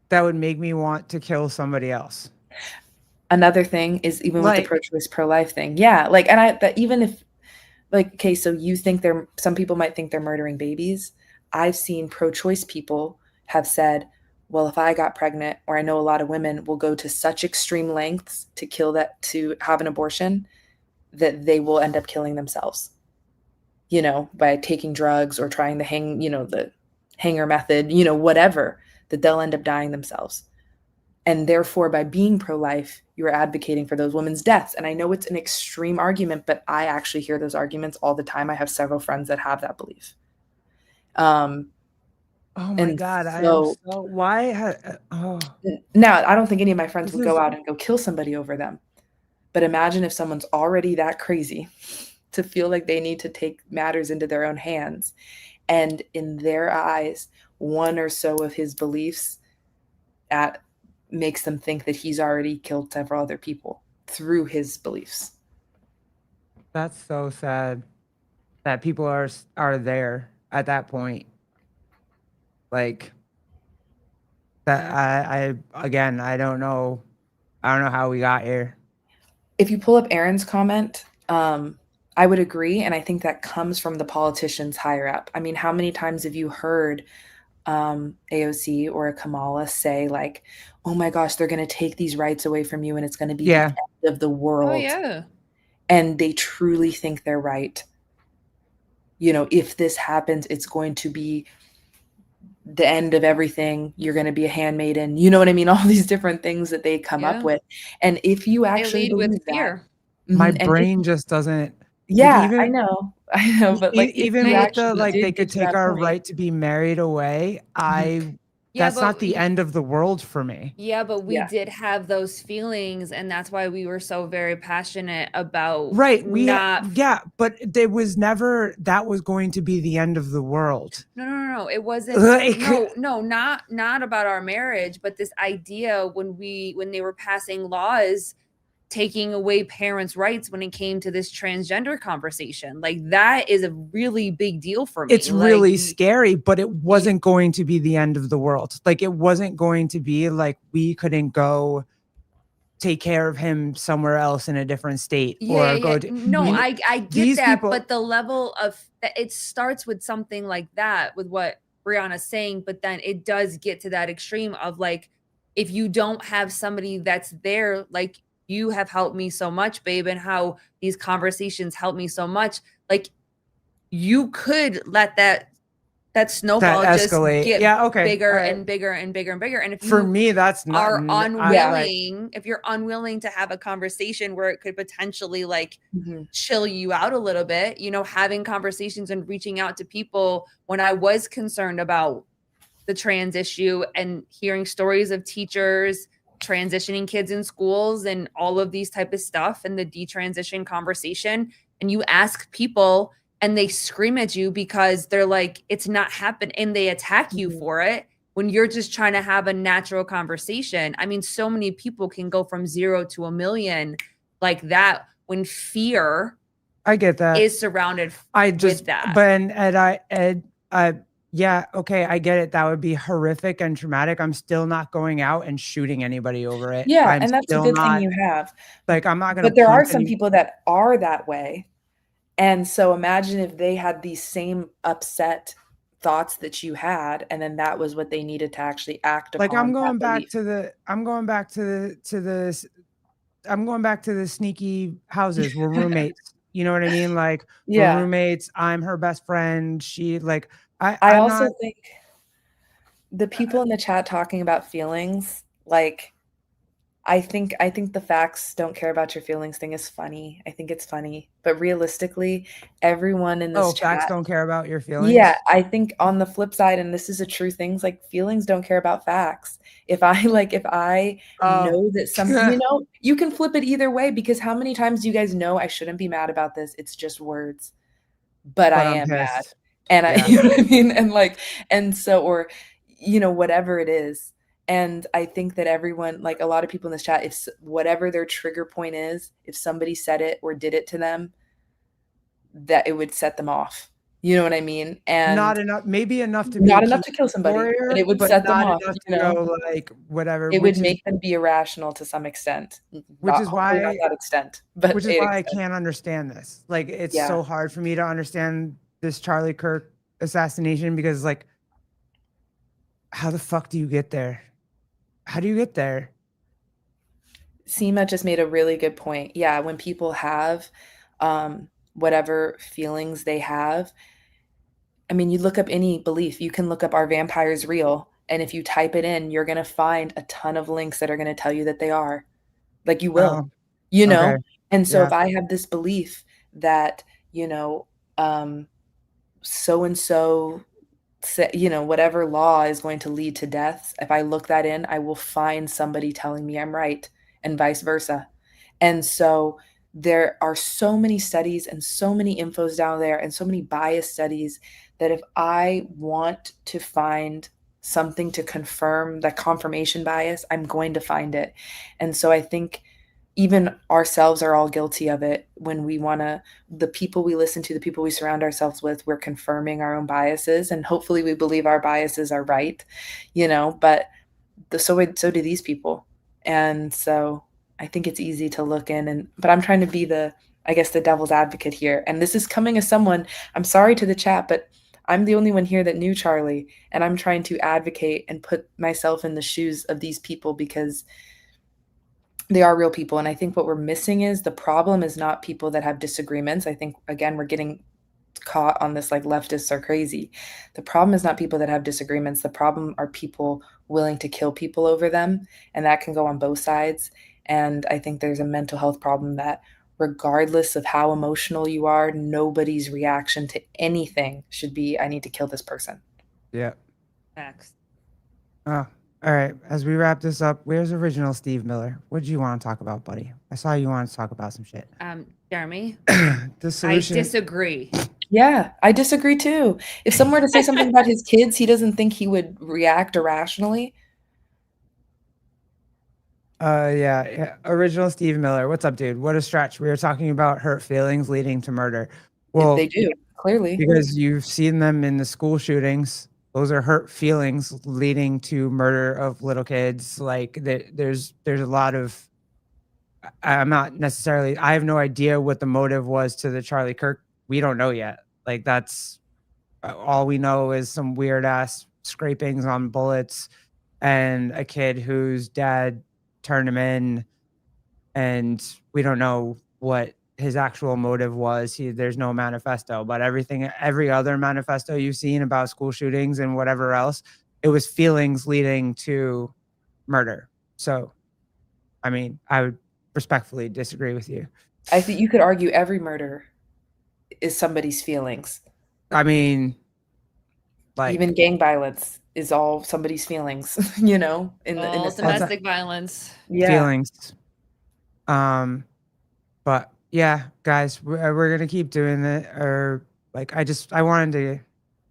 that would make me want to kill somebody else. Another thing is even with the pro-choice, pro-life thing. Yeah. Like, and even if like, okay, so you think some people might think they're murdering babies. I've seen pro-choice people have said, well, if I got pregnant, or I know a lot of women will go to such extreme lengths to have an abortion that they will end up killing themselves, by taking drugs or trying the the hanger method, whatever, that they'll end up dying themselves. And therefore, by being pro-life, you're advocating for those women's deaths. And I know it's an extreme argument, but I actually hear those arguments all the time. I have several friends that have that belief. Oh my And God, I am so so why oh, now I don't think any of my friends this would go is out and go kill somebody over them. But imagine if someone's already that crazy to feel like they need to take matters into their own hands. And in their eyes, one or so of his beliefs that makes them think that he's already killed several other people through his beliefs. that's so sad that people are there at that point. Like that I again, I don't know. I don't know how we got here. If you pull up Aaron's comment, I would agree. And I think that comes from the politicians higher up. I mean, how many times have you heard AOC or a Kamala say, like, oh my gosh, they're going to take these rights away from you and it's going to be Yeah. the end of the world. Oh yeah. And they truly think they're right. You know, if this happens, it's going to be the end of everything. You're going to be a handmaiden. You know what I mean? All these different things that they come up Yeah. with. And if you They actually lead believe with that, fear. My and if- brain just doesn't like yeah, even I know, but like if even you with the actually like did they get could to take that our point, right to be married away. Yeah, That's not the end of the world for me. Yeah, but we Yeah. did have those feelings, and that's why we were so very passionate about Right. not. But there was never that was going to be the end of the world. No. It wasn't. Like No, not about our marriage, but this idea when they were passing laws taking away parents' rights when it came to this transgender conversation. Like that is a really big deal for me. it's Like, really scary, but it wasn't going to be the end of the world. Like it wasn't going to be like we couldn't go take care of him somewhere else in a different state or go to no, you know, I get these that, people but the level of it starts with something like that with what Brianna's saying, but then it does get to that extreme of like if you don't have somebody that's there, like you have helped me so much, babe, and how these conversations help me so much, like you could let that snowball that just escalate. get Yeah, okay. bigger All right. and bigger and bigger and bigger. And if For you me, that's not are like unwilling, if you're unwilling to have a conversation where it could potentially like Mhm. chill you out a little bit, you know, having conversations and reaching out to people when I was concerned about the trans issue and hearing stories of teachers transitioning kids in schools and all of these type of stuff and the detransition conversation, and you ask people and they scream at you because they're like it's not happening and they attack you Mhm. for it when you're just trying to have a natural conversation. I mean, so many people can go from 0 to a million like that when fear I get that. is surrounded I just with that. but yeah, okay, I get it. That would be horrific and traumatic. I'm still not going out and shooting anybody over it. Yeah, I'm and that's a still good thing not you have. like I'm not gonna But there are punch some any people that are that way. And so imagine if they had these same upset thoughts that you had, and then that was what they needed to actually act like upon I'm that going back belief. to the I'm going back to the sneaky houses. We're roommates. You know what I mean? Like we're Yeah. roommates. I'm her best friend. She like I I'm also not think the people in the chat talking about feelings, like I think the facts don't care about your feelings thing is funny. I think it's funny. But realistically, everyone in this facts chat, don't care about your feelings. yeah, I think on the flip side, and this is a true thing, like feelings don't care about facts. If I know that you know, you can flip it either way because how many times do you guys know I shouldn't be mad about this? It's just words. But I I'm am mad. pissed. And Yeah. you know what I mean? And like, and so, or, you know, whatever it is. And I think that everyone, like a lot of people in this chat, if whatever their trigger point is, if somebody said it or did it to them, that it would set them off. You know what I mean? And Not enough, maybe enough to be not a enough peace to kill somebody, warrior, but it would but set them not off, enough you to know? go like whatever, It would which is make them be irrational to some extent. which is Hopefully not why that extent, but which is a why I extent. can't understand this. Like it's Yeah. so hard for me to understand this Charlie Kirk assassination because like how the fuck do you get there? How do you get there? Seema just made a really good point. Yeah, when people have whatever feelings they have, I mean, you look up any belief, you can look up "Are vampires real?" And if you type it in, you're going to find a ton of links that are going to tell you that they are. Like you will, Oh, you know? okay. And so Yeah. if I have this belief that, you know, so and so whatever law is going to lead to deaths, if I look that in, I will find somebody telling me I'm right, and vice versa. And so there are so many studies and so many infos down there and so many bias studies that if I want to find something to confirm that confirmation bias, I'm going to find it. And so I think even ourselves are all guilty of it when the people we listen to, the people we surround ourselves with, we're confirming our own biases, and hopefully we believe our biases are right, but so do these people. And so I think it's easy to look in, but I'm trying to be the devil's advocate here. And this is coming as someone, I'm sorry to the chat, but I'm the only one here that knew Charlie, and I'm trying to advocate and put myself in the shoes of these people because they are real people. And I think what we're missing is the problem is not people that have disagreements. I think, again, we're getting caught on this like leftists are crazy. The problem is not people that have disagreements. The problem are people willing to kill people over them. And that can go on both sides. And I think there's a mental health problem that regardless of how emotional you are, nobody's reaction to anything should be, I need to kill this person. Yeah. Facts. Oh, all right. As we wrap this up, where's original Steve Miller? What did you want to talk about, buddy? I saw you wanted to talk about some shit. Jeremy, The solution. I disagree. Yeah, I disagree too. If someone were to say something about his kids, he doesn't think he would react irrationally. Yeah. Original Steve Miller. What's up, dude? What a stretch. We were talking about hurt feelings leading to murder. Well, They do, clearly. because you've seen them in the school shootings. Those are hurt feelings leading to murder of little kids. Like there's a lot of. I'm not necessarily. I have no idea what the motive was to the Charlie Kirk. We don't know yet. Like that's all we know is some weird ass scrapings on bullets and a kid whose dad turned him in, and we don't know what his actual motive was. There's no manifesto, but every other manifesto you've seen about school shootings and whatever else, it was feelings leading to murder. So, I mean, I would respectfully disagree with you. I think you could argue every murder is somebody's feelings. I mean, like even gang violence is all somebody's feelings, in All domestic violence. Yeah. feelings. But yeah, guys, we're gonna keep doing it. Or like, I wanted to.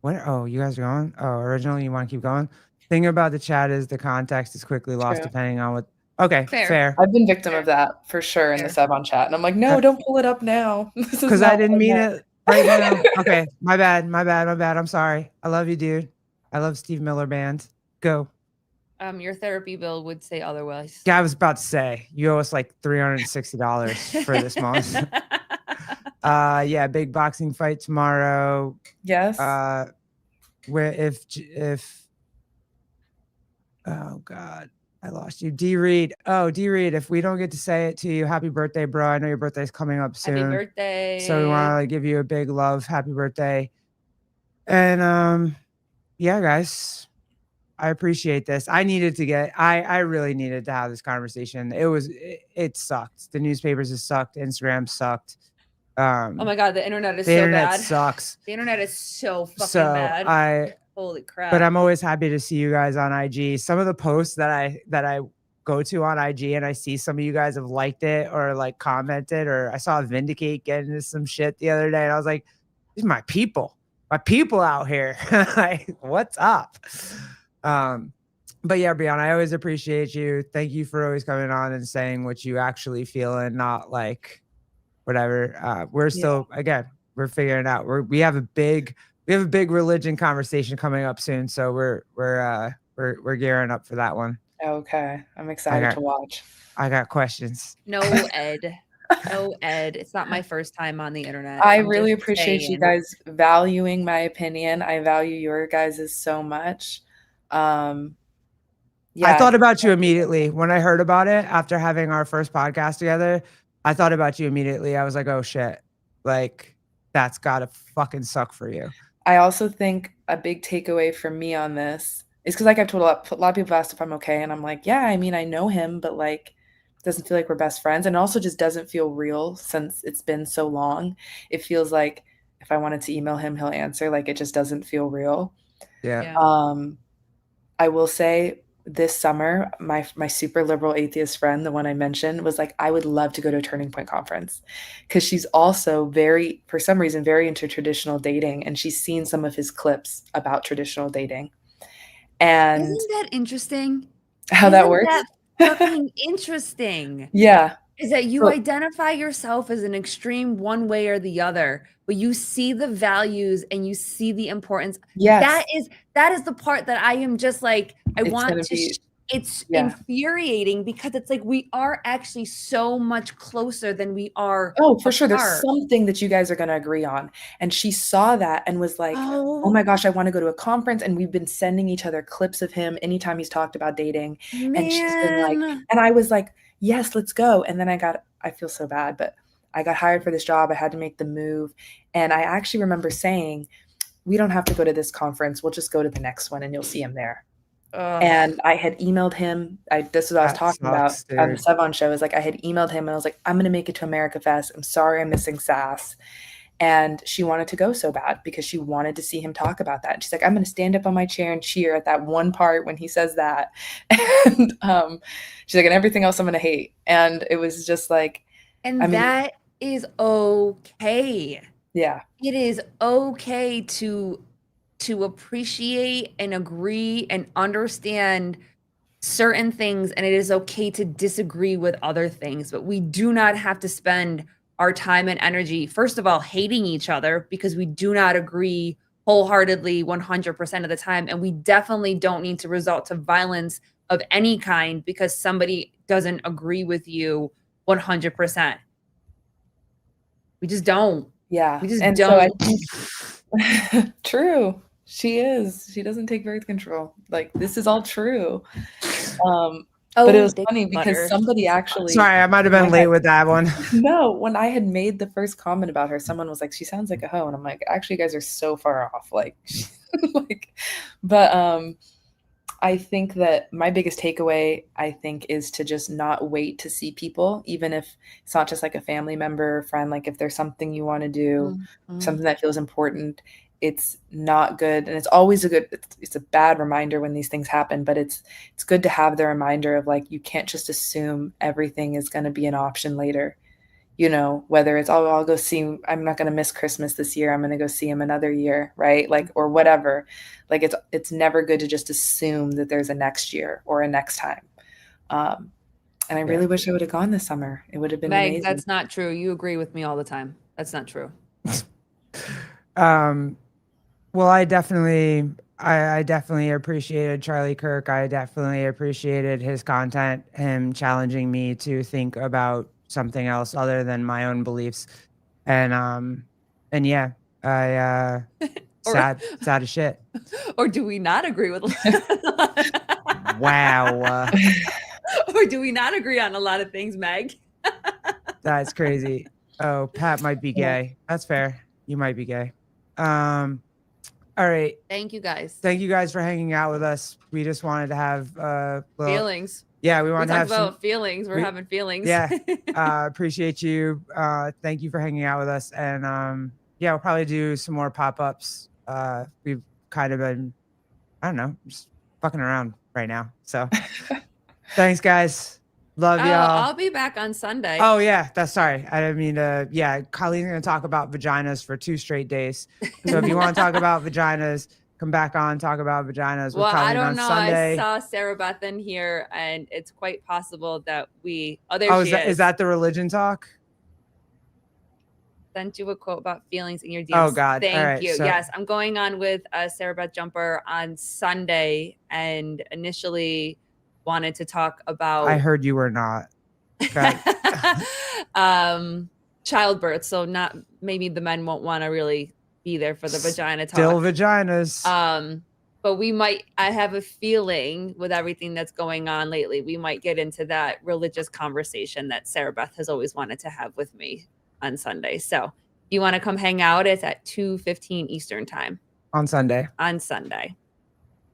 What? Oh, you guys are going? Oh, originally you want to keep going? Thing about the chat is the context is quickly lost True. depending on what. Okay, fair. I've been victim of that for sure in the sub on chat, and I'm like, no, don't pull it up now. Because I didn't mean it right now. Okay, my bad. I'm sorry. I love you, dude. I love Steve Miller Band. Go. Your therapy bill would say otherwise. Yeah, I was about to say you owe us like $360 for this month. Yeah, big boxing fight tomorrow. Yes. Where if oh god, I lost you. D Reed. Oh, D Reed, if we don't get to say it to you, happy birthday, bro. I know your birthday's coming up soon. Happy birthday. So we want to give you a big love. Happy birthday. And yeah, guys, I appreciate this. I really needed to have this conversation. It sucked. The newspapers have sucked. Instagram sucked. Oh my god, the internet is the so internet bad. Sucks. The internet is so fucking bad. Holy crap. But I'm always happy to see you guys on IG. Some of the posts that I go to on IG and I see some of you guys have liked it or like commented, or I saw Vindicate get into some shit the other day and I was like, these are my people out here. Like, what's up? But yeah, Brianna, I always appreciate you. Thank you for always coming on and saying what you actually feel and not like whatever. We're still, again, we're figuring it out. We have a big religion conversation coming up soon, so we're gearing up for that one. Okay, I'm excited to watch. I got questions. No, Ed. It's not my first time on the internet. I really appreciate you guys valuing my opinion. I value your guys' so much. I thought about you immediately when I heard about it after having our first podcast together. I thought about you immediately. I was like, oh shit, like that's gotta fucking suck for you. I also think a big takeaway from me on this is because like I've told a lot of people asked if I'm okay, and I'm like, yeah, I mean, I know him, but like it doesn't feel like we're best friends, and it also just doesn't feel real since it's been so long. It feels like if I wanted to email him, he'll answer. Like it just doesn't feel real. Yeah. I will say this summer, my super liberal atheist friend, the one I mentioned, was like, I would love to go to a Turning Point conference, because she's also for some reason, very into traditional dating, and she's seen some of his clips about traditional dating. And Isn't that interesting? how that Isn't works? that fucking interesting? Yeah. Is that you So- identify yourself as an extreme one way or the other, but you see the values and you see the importance. Yes. That is the part that I am just like, it's Yeah. infuriating, because it's like we are actually so much closer than we are. Oh, for sure. There's apart. something that you guys are going to agree on. And she saw that and was like, oh my gosh, I want to go to a conference. And we've been sending each other clips of him anytime he's talked about dating. And she's been like, and I was like, yes, let's go. And then I feel so bad, but I got hired for this job. I had to make the move. And I actually remember saying, we don't have to go to this conference. We'll just go to the next one and you'll see him there. And I had emailed him. This is what I was talking about on the Sevon show. Is like, I had emailed him and I was like, I'm going to make it to America Fest. I'm sorry I'm missing Sass. And she wanted to go so bad because she wanted to see him talk about that. And she's like, I'm going to stand up on my chair and cheer at that one part when he says that. And she's like, and everything else I'm going to hate. And it was just like, that is okay. Yeah. It is okay to appreciate and agree and understand certain things, and it is okay to disagree with other things, but we do not have to spend our time and energy, first of all, hating each other because we do not agree wholeheartedly 100% of the time, and we definitely don't need to resort to violence of any kind because somebody doesn't agree with you 100%. We just don't. Yeah. We just and don't. So I think true. She doesn't take birth control. Like, this is all true. But it was funny because somebody actually, sorry, I might have been late with that one. No, when I had made the first comment about her, someone was like, she sounds like a hoe. And I'm like, actually, you guys are so far off. Like, but I think that my biggest takeaway, I think, is to just not wait to see people, even if it's not just like a family member or friend. Like, if there's something you want to do, something that feels important, it's not good. And it's always it's a bad reminder when these things happen, but it's good to have the reminder of like, you can't just assume everything is going to be an option later, whether it's, I'll go see, I'm not going to miss Christmas this year, I'm going to go see him another year. Right. Like, or whatever. Like, it's never good to just assume that there's a next year or a next time. And I really wish I would have gone this summer. It would have been amazing. That's not true. You agree with me all the time. That's not true. Well, I definitely appreciated Charlie Kirk. I definitely appreciated his content, him challenging me to think about something else other than my own beliefs. And yeah, sad as shit. Or do we not agree with Wow. Or do we not agree on a lot of things, Meg? That's crazy. Oh, Pat might be gay. That's fair. You might be gay. All right. Thank you guys. Thank you guys for hanging out with us. We just wanted to have feelings. Yeah, we wanted to have about feelings. We're having feelings. Yeah. Appreciate you. Thank you for hanging out with us. And yeah, we'll probably do some more pop-ups. We've kind of been, I don't know, just fucking around right now. So thanks, guys. Love y'all. I'll be back on Sunday. Oh yeah, sorry. I didn't mean to. Yeah, Colleen's gonna talk about vaginas for 2 straight days. So if you want to talk about vaginas, come back on, talk about vaginas with Colleen I don't on know. Sunday. I saw Sarah Beth in here, and it's quite possible that we. Is that the religion talk? Sent you a quote about feelings in your DMs. Oh God! Thank you. So, yes, I'm going on with Sarah Beth Jumper on Sunday, and initially wanted to talk about. I heard you were not. Childbirth. So not maybe the men won't want to really be there for the vagina talk. Still vaginas. But we might. I have a feeling with everything that's going on lately, we might get into that religious conversation that Sarah Beth has always wanted to have with me on Sunday. So if you want to come hang out, it's at 2:15 Eastern time on Sunday.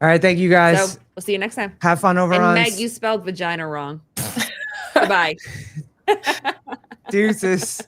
All right, thank you guys. So we'll see you next time. Have fun over on. Meg, you spelled vagina wrong. Goodbye. Deuces.